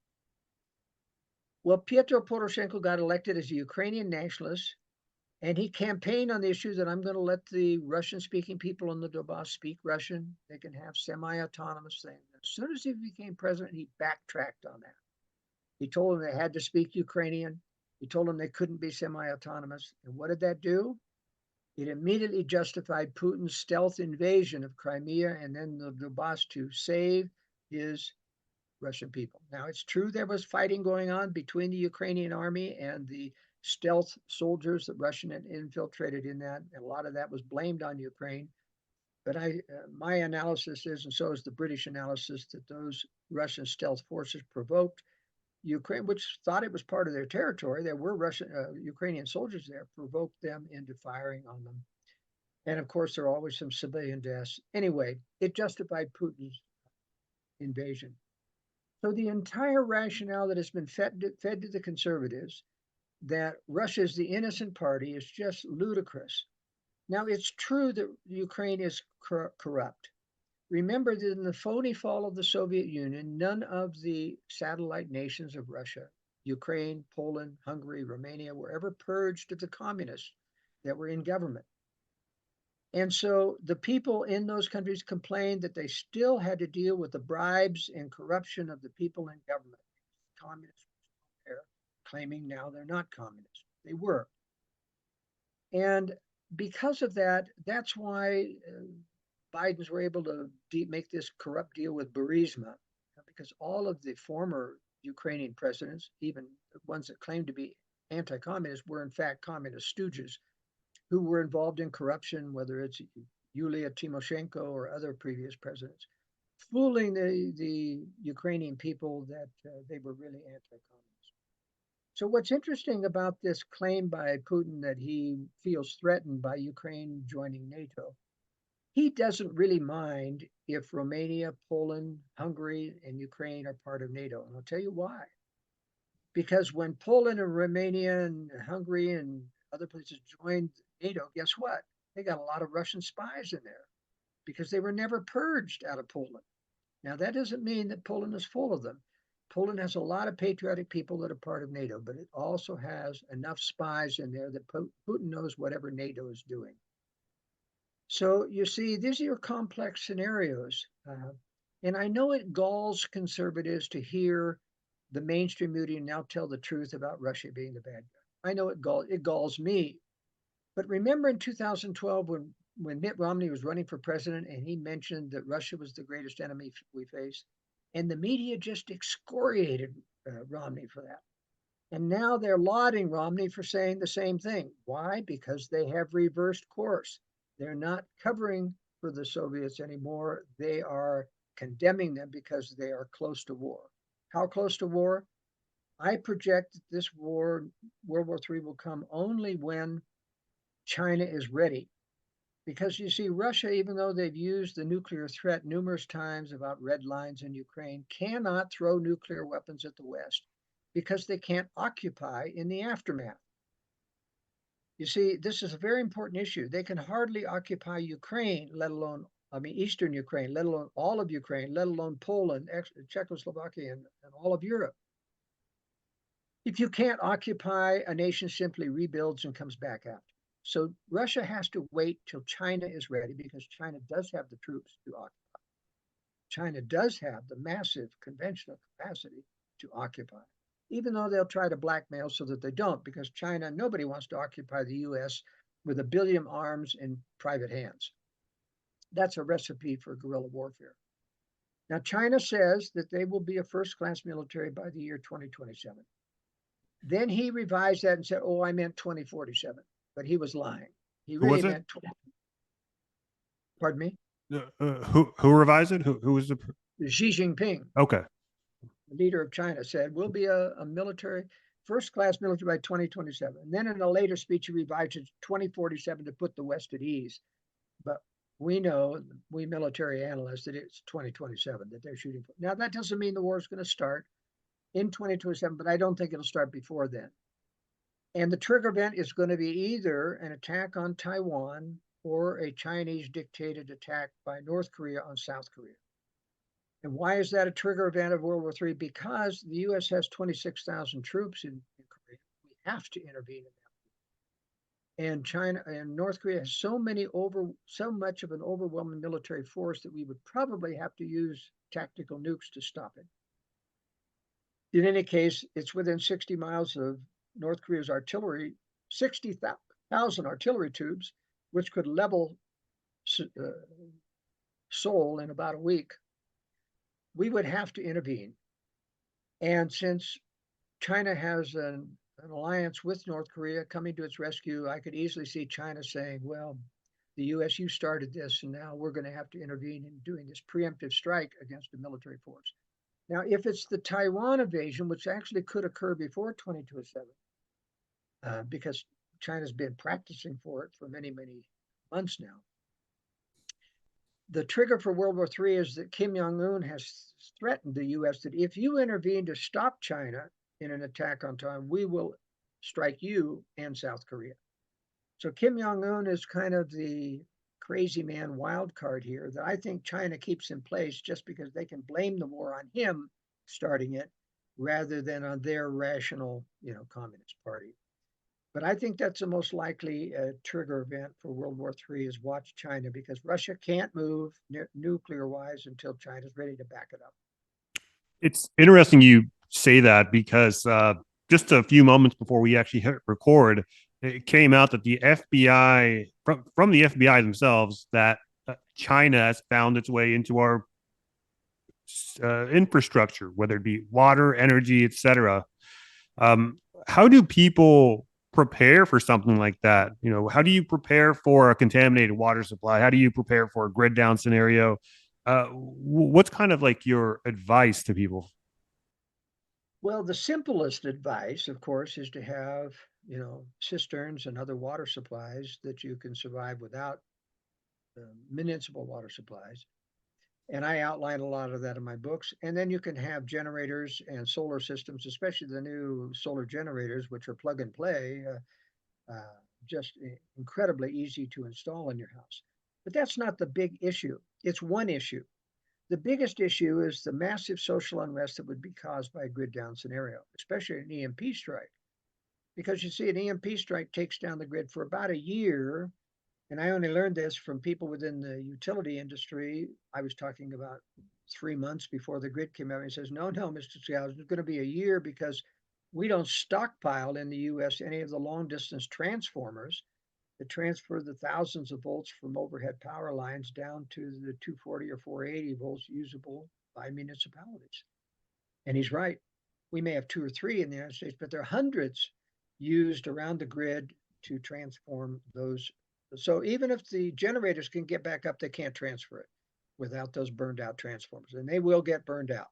Well, Pietro Poroshenko got elected as a Ukrainian nationalist, and he campaigned on the issue that I'm going to let the Russian-speaking people in the Donbass speak Russian. They can have semi-autonomous things. As soon as he became president, he backtracked on that. He told them they had to speak Ukrainian. He told them they couldn't be semi-autonomous. And what did that do? It immediately justified Putin's stealth invasion of Crimea and then the Donbass to save his Russian people. Now, it's true there was fighting going on between the Ukrainian army and the stealth soldiers that Russian had infiltrated in that, and a lot of that was blamed on Ukraine. But my analysis is, and so is the British analysis, that those Russian stealth forces provoked Ukraine, which thought it was part of their territory. There were Ukrainian soldiers there, provoked them into firing on them. And of course, there are always some civilian deaths. Anyway, it justified Putin's invasion. So the entire rationale that has been fed to the conservatives that Russia is the innocent party is just ludicrous. Now, it's true that Ukraine is corrupt. Remember that in the phony fall of the Soviet Union, none of the satellite nations of Russia, Ukraine, Poland, Hungary, Romania, were ever purged of the communists that were in government. And so the people in those countries complained that they still had to deal with the bribes and corruption of the people in government. Communists were there, claiming now they're not communists. They were. And because of that, that's why Bidens were able to make this corrupt deal with Burisma, because all of the former Ukrainian presidents, even the ones that claimed to be anti-communist, were in fact communist stooges who were involved in corruption, whether it's Yulia Tymoshenko or other previous presidents, fooling the Ukrainian people that they were really anti-communist. So what's interesting about this claim by Putin that he feels threatened by Ukraine joining NATO, he doesn't really mind if Romania, Poland, Hungary, and Ukraine are part of NATO. And I'll tell you why. Because when Poland and Romania and Hungary and other places joined NATO, guess what? They got a lot of Russian spies in there because they were never purged out of Poland. Now, that doesn't mean that Poland is full of them. Poland has a lot of patriotic people that are part of NATO, but it also has enough spies in there that Putin knows whatever NATO is doing. So you see, these are your complex scenarios. And I know it galls conservatives to hear the mainstream media now tell the truth about Russia being the bad guy. I know it galls me. But remember in 2012 when Mitt Romney was running for president and he mentioned that Russia was the greatest enemy we face, and the media just excoriated Romney for that. And now they're lauding Romney for saying the same thing. Why? Because they have reversed course. They're not covering for the Soviets anymore. They are condemning them because they are close to war. How close to war? I project that this war, World War III, will come only when China is ready. Because you see, Russia, even though they've used the nuclear threat numerous times about red lines in Ukraine, cannot throw nuclear weapons at the West because they can't occupy in the aftermath. You see, this is a very important issue. They can hardly occupy Ukraine, let alone, Eastern Ukraine, let alone all of Ukraine, let alone Poland, Czechoslovakia, and all of Europe. If you can't occupy, a nation simply rebuilds and comes back after. So Russia has to wait till China is ready because China does have the troops to occupy. China does have the massive conventional capacity to occupy, even though they'll try to blackmail so that they don't, because China, nobody wants to occupy the US with 1 billion arms in private hands. That's a recipe for guerrilla warfare. Now, China says that they will be a first class military by the year 2027. Then he revised that and said, oh, I meant 2047, but he was lying. He Who really was it? meant, pardon me, Who revised it? Who was the? Xi Jinping, Okay. the leader of China, said, we'll be a military, first class military by 2027. And then in a later speech, he revised it to 2047 to put the West at ease. But we know, we military analysts, that it's 2027 that they're shooting for. Now, that doesn't mean the war is going to start in 2027, but I don't think it'll start before then. And the trigger event is going to be either an attack on Taiwan or a Chinese dictated attack by North Korea on South Korea. And why is that a trigger event of World War III? Because the US has 26,000 troops in Korea. We have to intervene in that. And China and North Korea has so much of an overwhelming military force that we would probably have to use tactical nukes to stop it. In any case, it's within 60 miles of North Korea's artillery, 60,000 artillery tubes, which could level Seoul in about a week. We would have to intervene. And since China has an alliance with North Korea coming to its rescue, I could easily see China saying, well, the US, you started this, and now we're going to have to intervene in doing this preemptive strike against a military force. Now, if it's the Taiwan invasion, which actually could occur before 2027, because China's been practicing for it for many, many months now, the trigger for World War III is that Kim Jong-un has threatened the US that if you intervene to stop China in an attack on Taiwan, we will strike you and South Korea. So Kim Jong-un is kind of the crazy man wild card here that I think China keeps in place just because they can blame the war on him starting it rather than on their rational, Communist Party. But I think that's the most likely trigger event for World War III is watch China because Russia can't move nuclear wise until China's ready to back it up. It's interesting you say that because just a few moments before we actually hit record, it came out that the FBI, from the FBI themselves, that China has found its way into our infrastructure, whether it be water, energy, etc. How do people prepare for something like that? How do you prepare for a contaminated water supply? How do you prepare for a grid down scenario? What's kind of like your advice to people? Well, the simplest advice, of course, is to have, cisterns and other water supplies that you can survive without municipal water supplies. And I outline a lot of that in my books. And then you can have generators and solar systems, especially the new solar generators, which are plug and play, just incredibly easy to install in your house. But that's not the big issue. It's one issue. The biggest issue is the massive social unrest that would be caused by a grid down scenario, especially an EMP strike. Because you see, an EMP strike takes down the grid for about a year. And I only learned this from people within the utility industry. I was talking about 3 months before the grid came out. And he says, no, Mr. Skousen, it's going to be a year because we don't stockpile in the US any of the long distance transformers that transfer the thousands of volts from overhead power lines down to the 240 or 480 volts usable by municipalities. And he's right. we may have two or three in the United States, but there are hundreds used around the grid to transform those. So even if the generators can get back up, they can't transfer it without those burned out transformers. And they will get burned out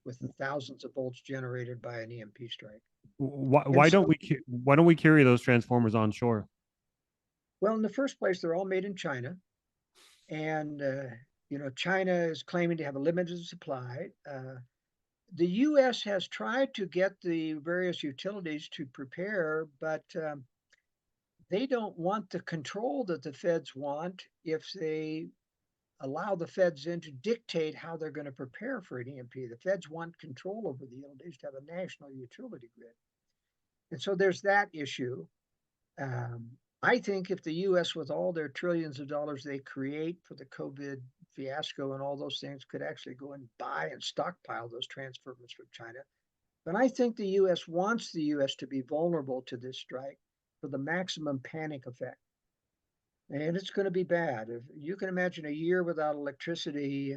with the thousands of volts generated by an EMP strike. Why, And why don't so, we why don't we carry those transformers on shore? well, in the first place, they're all made in China. And, China is claiming to have a limited supply. The US has tried to get the various utilities to prepare, but they don't want the control that the feds want if they allow the feds in to dictate how they're going to prepare for an EMP. The feds want control over the utilities to have a national utility grid. And so there's that issue. Um, I think if the US, with all their trillions of dollars they create for the COVID fiasco and all those things, could actually go and buy and stockpile those transformers from China. But I think the US wants the US to be vulnerable to this strike for the maximum panic effect. And it's going to be bad. If you can imagine a year without electricity,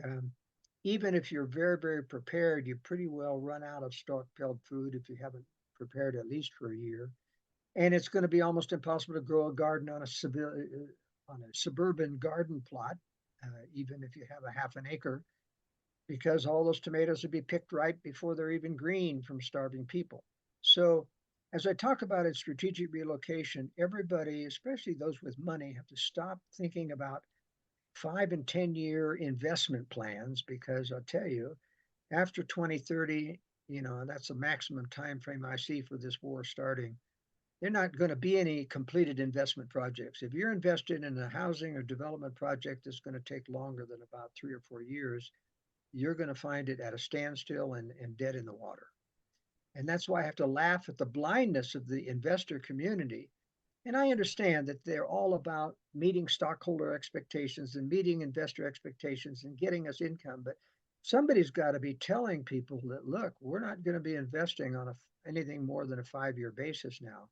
even if you're very, very prepared, you pretty well run out of stockpiled food if you haven't prepared at least for a year. And it's going to be almost impossible to grow a garden on a suburban garden plot, even if you have a half an acre, because all those tomatoes would be picked right before they're even green from starving people. So, as I talk about in strategic relocation, everybody, especially those with money, have to stop thinking about 5 and 10 year investment plans, because I'll tell you, after 2030, that's the maximum time frame I see for this war starting. There are not going to be any completed investment projects. If you're invested in a housing or development project that's going to take longer than about 3 or 4 years, you're going to find it at a standstill and dead in the water. And that's why I have to laugh at the blindness of the investor community. And I understand that they're all about meeting stockholder expectations and meeting investor expectations and getting us income. But somebody's got to be telling people that, look, we're not going to be investing on anything more than a 5 year basis now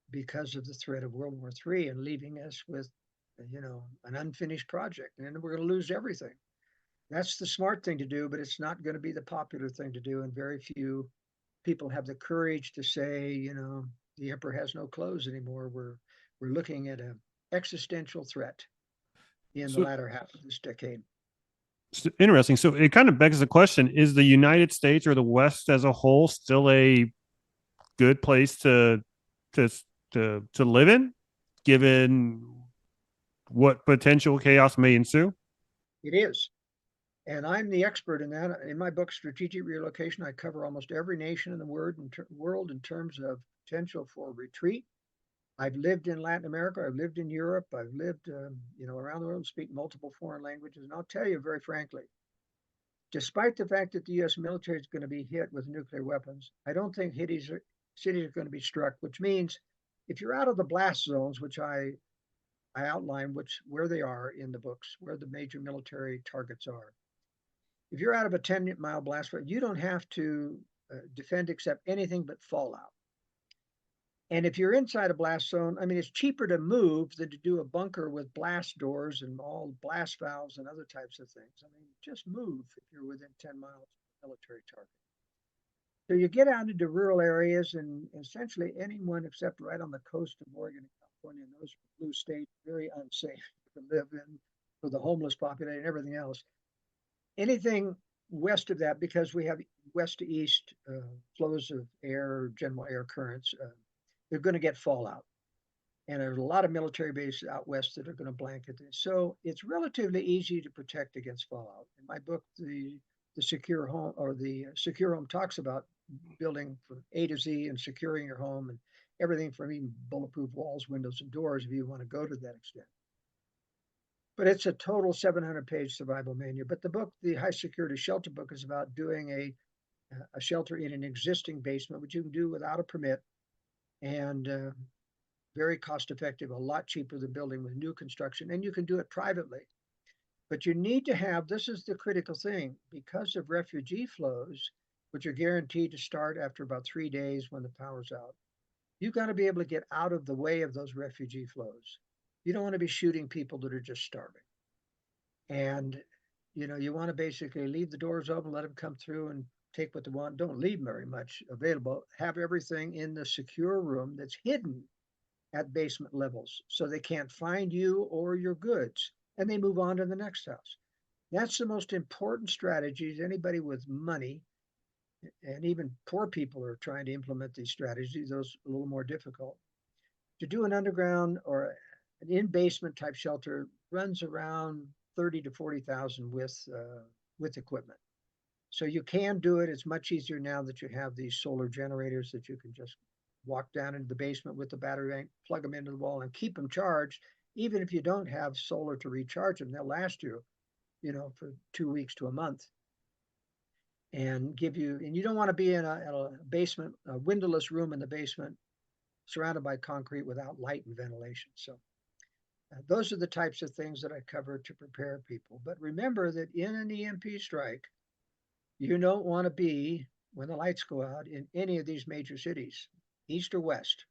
because of the threat of World War III and leaving us with, an unfinished project. And we're going to lose everything. That's the smart thing to do, but it's not going to be the popular thing to do. And very few people have the courage to say, the emperor has no clothes anymore. We're looking at an existential threat in the So latter half of this decade. it's interesting. So it kind of begs the question: is the United States or the West as a whole still a good place to to live in, given what potential chaos may ensue? It is. And I'm the expert in that. In my book, Strategic Relocation, I cover almost every nation in the world in terms of potential for retreat. I've lived in Latin America. I've lived in Europe. I've lived, around the world, speak multiple foreign languages. And I'll tell you very frankly, despite the fact that the U.S. military is going to be hit with nuclear weapons, I don't think cities are going to be struck. Which means, if you're out of the blast zones, which I outline where they are in the books, where the major military targets are. If you're out of a 10-mile blast zone, you don't have to defend except anything but fallout. And if you're inside a blast zone, I mean, it's cheaper to move than to do a bunker with blast doors and all blast valves and other types of things. I mean, just move if you're within 10 miles of a military target. So you get out into rural areas, and essentially anyone except right on the coast of Oregon and California and those blue states, very unsafe to live in for the homeless population and everything else. Anything west of that, because we have west to east flows of air, general air currents, they're going to get fallout. And there's a lot of military bases out west that are going to blanket this. So it's relatively easy to protect against fallout. In my book, the secure home, or the secure home, talks about building from A to Z and securing your home and everything from even bulletproof walls, windows, and doors if you want to go to that extent. But it's a total 700-page survival manual. But the book, the high security shelter book, is about doing a shelter in an existing basement, which you can do without a permit, and very cost effective, a lot cheaper than building with new construction, and you can do it privately. But you need to have, this is the critical thing, because of refugee flows, which are guaranteed to start after about 3 days when the power's out. You've got to be able to get out of the way of those refugee flows. You don't want to be shooting people that are just starving. And, you want to basically leave the doors open, let them come through and take what they want, don't leave very much available, have everything in the secure room that's hidden at basement levels so they can't find you or your goods, and they move on to the next house. That's the most important strategies. Anybody with money, and even poor people are trying to implement these strategies, those a little more difficult. To do an underground or an in basement type shelter runs around 30 to 40,000 with equipment. So you can do it. It's much easier now that you have these solar generators that you can just walk down into the basement with the battery bank, plug them into the wall, and keep them charged. Even if you don't have solar to recharge them, they'll last you, for 2 weeks to a month, and give you. And you don't want to be in a basement, a windowless room in the basement, surrounded by concrete without light and ventilation. So those are the types of things that I cover to prepare people. But remember that in an EMP strike, you don't want to be, when the lights go out, in any of these major cities, east or west.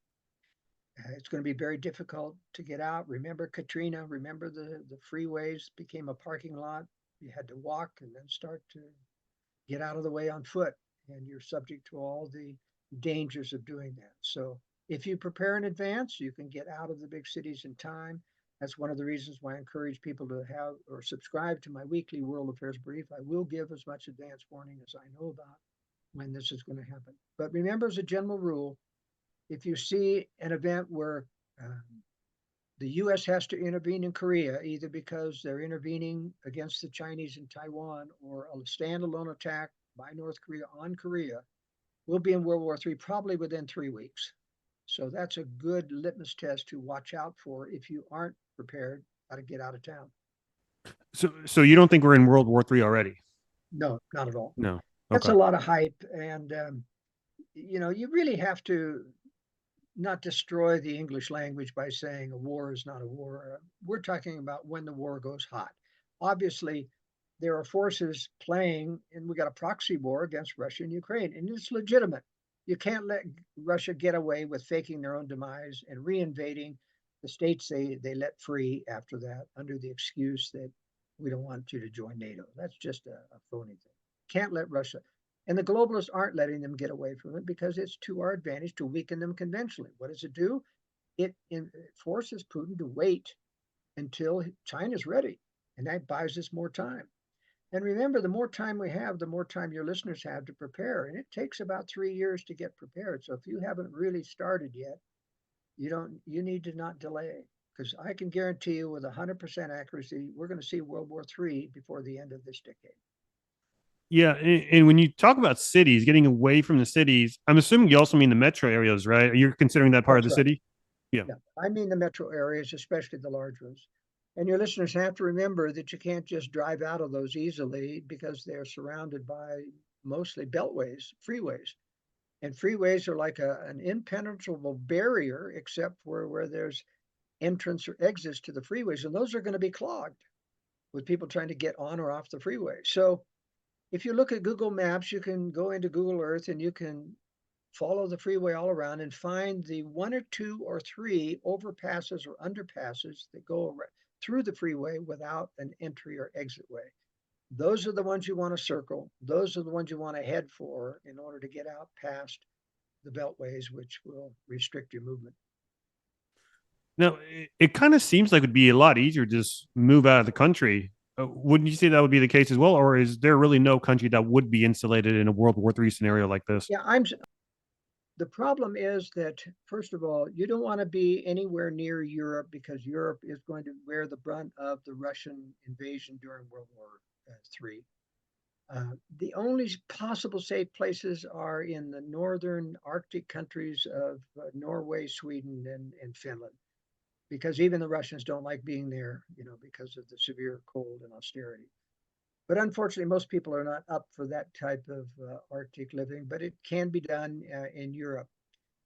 It's going to be very difficult to get out. Remember Katrina, remember the freeways became a parking lot. You had to walk and then start to get out of the way on foot, and you're subject to all the dangers of doing that. So if you prepare in advance, you can get out of the big cities in time. That's one of the reasons why I encourage people to have or subscribe to my weekly world affairs brief. I will give as much advance warning as I know about when this is going to happen. But remember, as a general rule, if you see an event where the US has to intervene in Korea, either because they're intervening against the Chinese in Taiwan or a standalone attack by North Korea on Korea, we'll be in World War III probably within 3 weeks. So that's a good litmus test to watch out for if you aren't prepared how to get out of town. So you don't think we're in World War III already? No, not at all. No. That's Okay. a lot of hype. And, you really have to not destroy the English language by saying a war is not a war. We're talking about when the war goes hot. Obviously, there are forces playing, and we got a proxy war against Russia and Ukraine, and it's legitimate. You can't let Russia get away with faking their own demise and reinvading the states they let free after that under the excuse that we don't want you to join NATO. That's just a phony thing. Can't let Russia. And the globalists aren't letting them get away from it because it's to our advantage to weaken them conventionally. What does it do? It forces Putin to wait until China's ready, and that buys us more time. And remember, the more time we have, the more time your listeners have to prepare. And it takes about 3 years to get prepared. So if you haven't really started yet, you need to not delay. Because I can guarantee you with 100% accuracy, we're going to see World War III before the end of this decade. Yeah, and when you talk about cities, getting away from the cities, I'm assuming you also mean the metro areas, right? You're considering that part of That's the right. city? Yeah. Yeah. I mean the metro areas, especially the large ones. And your listeners have to remember that you can't just drive out of those easily because they're surrounded by mostly beltways, freeways. And freeways are like an impenetrable barrier, except for where there's entrance or exits to the freeways. And those are going to be clogged with people trying to get on or off the freeway. So if you look at Google Maps, you can go into Google Earth and you can follow the freeway all around and find the one or two or three overpasses or underpasses that go through the freeway without an entry or exit way. Those are the ones you want to circle. Those are the ones you want to head for in order to get out past the beltways, which will restrict your movement. Now, it kind of seems like it would be a lot easier to just move out of the country. Wouldn't you say that would be the case as well? Or is there really no country that would be insulated in a World War III scenario like this? Yeah, the problem is that, first of all, you don't want to be anywhere near Europe because Europe is going to bear the brunt of the Russian invasion during World War III. The only possible safe places are in the northern Arctic countries of Norway, Sweden, and Finland, because even the Russians don't like being there, because of the severe cold and austerity. But unfortunately, most people are not up for that type of Arctic living, but it can be done in Europe.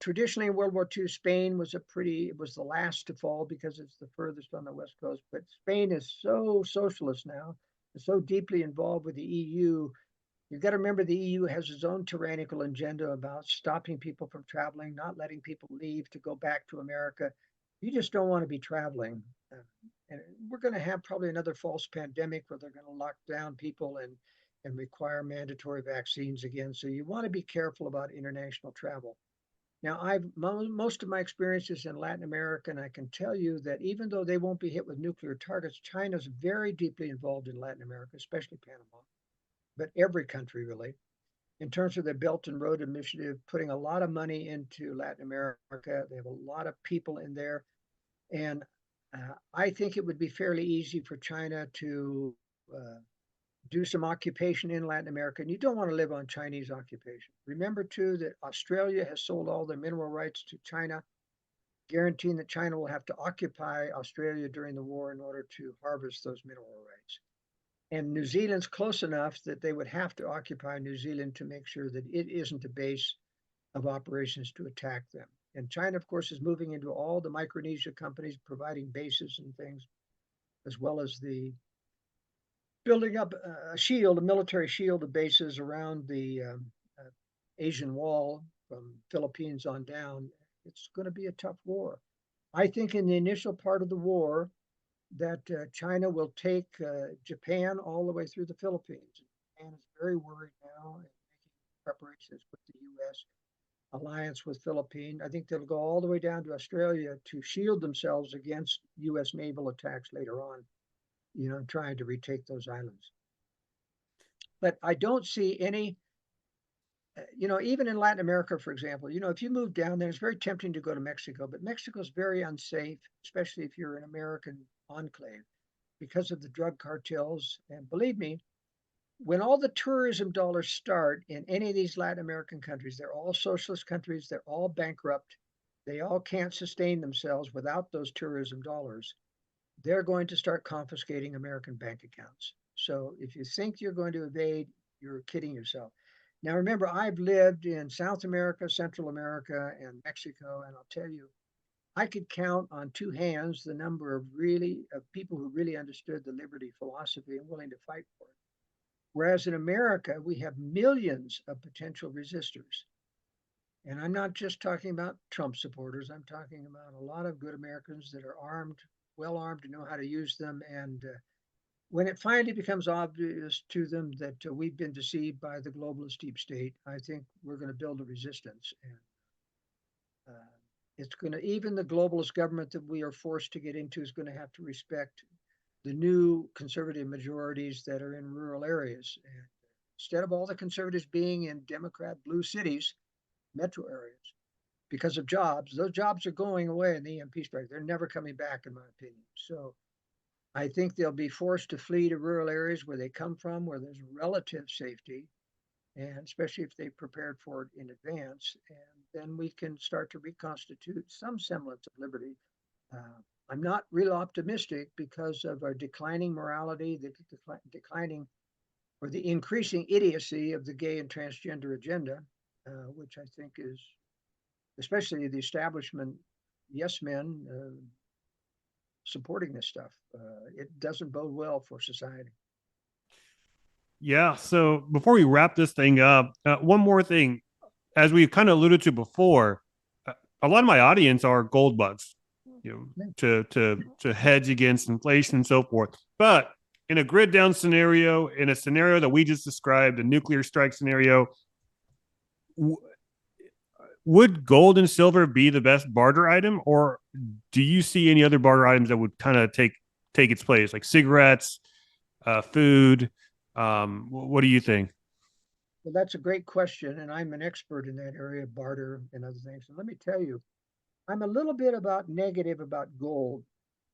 Traditionally, in World War II, Spain it was the last to fall because it's the furthest on the West Coast. But Spain is so socialist now, so deeply involved with the EU. You've got to remember the EU has its own tyrannical agenda about stopping people from traveling, not letting people leave to go back to America. You just don't want to be traveling. And we're going to have probably another false pandemic where they're going to lock down people and require mandatory vaccines again. So you want to be careful about international travel. Now, most of my experiences in Latin America, and I can tell you that even though they won't be hit with nuclear targets, China's very deeply involved in Latin America, especially Panama, but every country really, in terms of their Belt and Road Initiative, putting a lot of money into Latin America. They have a lot of people in there. And I think it would be fairly easy for China to do some occupation in Latin America. And you don't want to live on Chinese occupation. Remember, too, that Australia has sold all their mineral rights to China, guaranteeing that China will have to occupy Australia during the war in order to harvest those mineral rights. And New Zealand's close enough that they would have to occupy New Zealand to make sure that it isn't a base of operations to attack them. And China, of course, is moving into all the Micronesia companies providing bases and things, as well as the building up a shield, a military shield of bases around the Asian wall from Philippines on down. It's going to be a tough war. I think in the initial part of the war that China will take Japan all the way through the Philippines. Japan is very worried now and making preparations with the U.S. alliance with Philippines. I think they'll go all the way down to Australia to shield themselves against U.S. naval attacks later on, trying to retake those islands. But I don't see any, even in Latin America, for example, if you move down there, it's very tempting to go to Mexico, but Mexico is very unsafe, especially if you're an American enclave because of the drug cartels. And believe me, when all the tourism dollars start in any of these Latin American countries, they're all socialist countries, they're all bankrupt, they all can't sustain themselves without those tourism dollars. They're going to start confiscating American bank accounts. So if you think you're going to evade, you're kidding yourself. Now, remember, I've lived in South America, Central America, and Mexico, and I'll tell you, I could count on two hands the number of people who really understood the liberty philosophy and willing to fight for it. Whereas in America, we have millions of potential resistors. And I'm not just talking about Trump supporters. I'm talking about a lot of good Americans that are armed, well armed, to know how to use them. And when it finally becomes obvious to them that we've been deceived by the globalist deep state, I think we're going to build a resistance. And it's going to, even the globalist government that we are forced to get into is going to have to respect the new conservative majorities that are in rural areas. And instead of all the conservatives being in Democrat blue cities, metro areas, because of jobs, those jobs are going away in the EMP strike. They're never coming back, in my opinion. So I think they'll be forced to flee to rural areas where they come from, where there's relative safety, and especially if they prepared for it in advance. And then we can start to reconstitute some semblance of liberty. I'm not real optimistic because of our declining morality, the declining or the increasing idiocy of the gay and transgender agenda, which I think is, especially the establishment, yes men, supporting this stuff. It doesn't bode well for society. Yeah. So before we wrap this thing up, one more thing. As we kind of alluded to before, a lot of my audience are gold bugs, to hedge against inflation and so forth. But in a grid down scenario, in a scenario that we just described, a nuclear strike scenario, would gold and silver be the best barter item, or do you see any other barter items that would kind of take its place, like cigarettes, food? What do you think? Well, that's a great question, and I'm an expert in that area, barter and other things. And let me tell you, I'm a little bit negative about gold.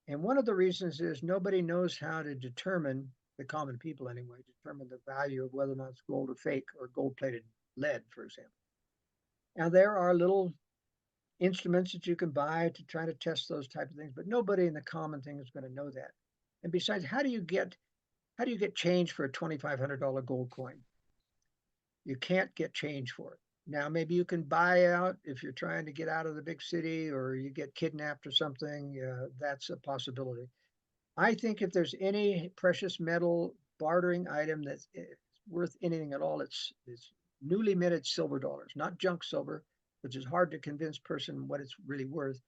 And one of the reasons is nobody knows how to determine, the common people anyway, determine the value of whether or not it's gold or fake or gold plated lead, for example. Now, there are little instruments that you can buy to try to test those type of things, but nobody in the common thing is going to know that. And besides, how do you get change for a $2,500 gold coin? You can't get change for it. Now, maybe you can buy out if you're trying to get out of the big city or you get kidnapped or something. That's a possibility. I think if there's any precious metal bartering item that's worth anything at all, it's newly minted silver dollars, not junk silver, which is hard to convince person what it's really worth.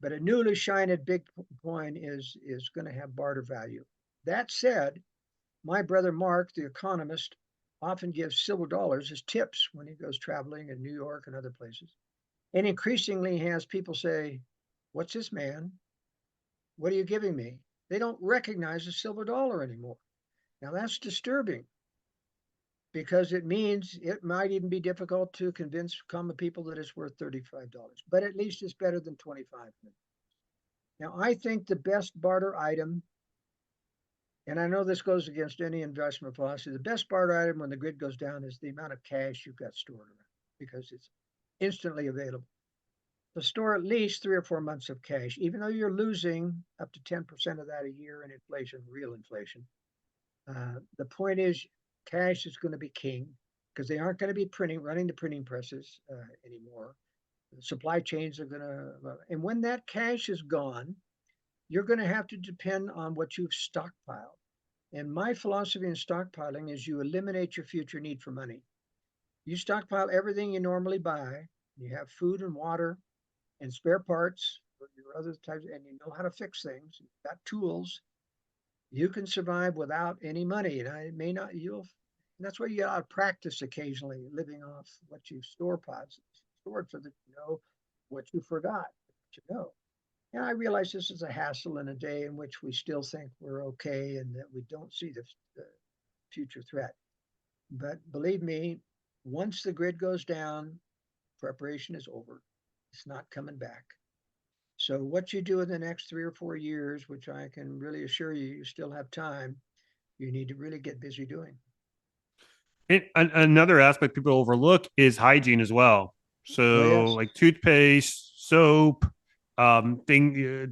But a newly shined big coin is going to have barter value. That said, my brother Mark, the economist, often gives silver dollars as tips when he goes traveling in New York and other places. And increasingly has people say, "What's this, man? What are you giving me?" They don't recognize the silver dollar anymore. Now that's disturbing because it means it might even be difficult to convince common people that it's worth $35, but at least it's better than 25. Now, I think the best barter item, and I know this goes against any investment philosophy, the best barter item when the grid goes down is the amount of cash you've got stored around because it's instantly available. So store at least 3 or 4 months of cash, even though you're losing up to 10% of that a year in inflation, real inflation. The point is, cash is going to be king because they aren't going to be running the printing presses anymore. The supply chains are going to, and when that cash is gone, you're going to have to depend on what you've stockpiled. And my philosophy in stockpiling is you eliminate your future need for money. You stockpile everything you normally buy. You have food and water and spare parts for your other types, and you know how to fix things. You've got tools. You can survive without any money. And I may not, that's why you got to practice occasionally living off what you've stored so that you know what you forgot, what you know. And I realize this is a hassle in a day in which we still think we're okay and that we don't see the future threat. But believe me, once the grid goes down, preparation is over. It's not coming back. So what you do in the next 3 or 4 years, which I can really assure you, you still have time, you need to really get busy doing. Another aspect people overlook is hygiene as well. Oh, So yes. like toothpaste, soap,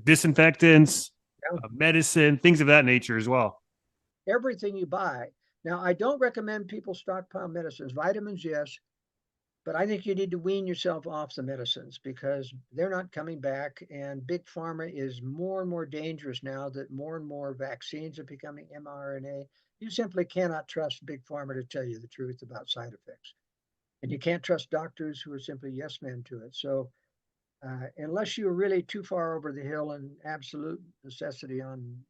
disinfectants, Yeah. medicine, things of that nature as well. Everything you buy. Now, I don't recommend people stockpile medicines. Vitamins, yes, but I think you need to wean yourself off the medicines because they're not coming back. And big pharma is more and more dangerous now that more and more vaccines are becoming mRNA. You simply cannot trust big pharma to tell you the truth about side effects. And you can't trust doctors who are simply yes men to it. So, unless you're really too far over the hill and absolute necessity on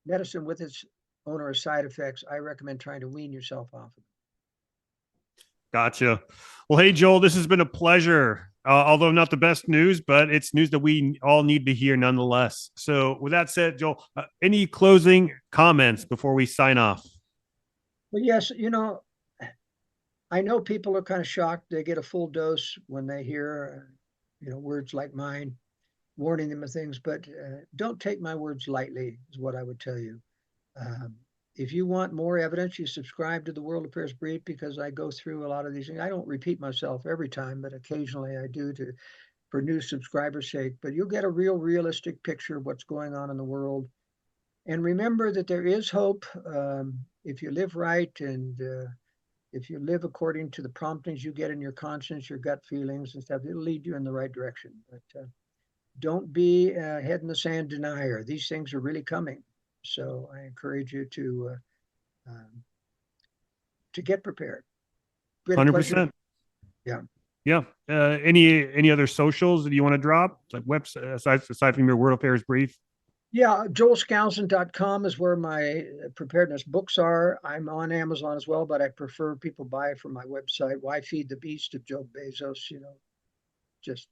medicine with its onerous side effects, I recommend trying to wean yourself off of it. Gotcha. Well, hey, Joel, this has been a pleasure. Although not the best news, but it's news that we all need to hear nonetheless. So, with that said, Joel, any closing comments before we sign off? But yes, I know people are kind of shocked. They get a full dose when they hear, words like mine warning them of things, but don't take my words lightly, is what I would tell you. Um, if you want more evidence, you subscribe to the World Affairs Brief because I go through a lot of these things. I don't repeat myself every time, but occasionally I do for new subscribers' sake. But you'll get a realistic picture of what's going on in the world. And remember that there is hope if you live right and if you live according to the promptings you get in your conscience, your gut feelings and stuff. It'll lead you in the right direction. But don't be a head in the sand denier. These things are really coming. So I encourage you to get prepared. Been a pleasure. 100%. Yeah. Yeah. Any other socials that you want to drop? Like website aside from your World Affairs Brief? Yeah, joelskousen.com is where my preparedness books are. I'm on Amazon as well, but I prefer people buy from my website. Why feed the beast of Joe Bezos? Just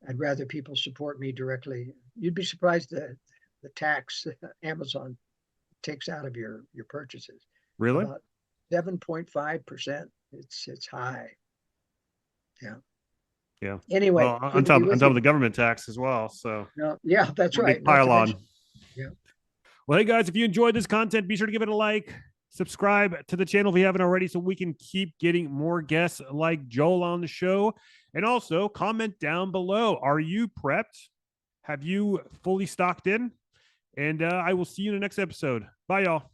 I'd rather people support me directly. You'd be surprised the tax Amazon takes out of your purchases. Really? About 7.5%. It's high. Yeah. Yeah. Anyway, Well, on good to be top with of you. the government tax as well. So No, yeah, that's a right. big Not to pile on. mention, yeah. Well, hey guys, if you enjoyed this content, be sure to give it a like, subscribe to the channel if you haven't already, so we can keep getting more guests like Joel on the show. And also comment down below. Are you prepped? Have you fully stocked in? And I will see you in the next episode. Bye, y'all.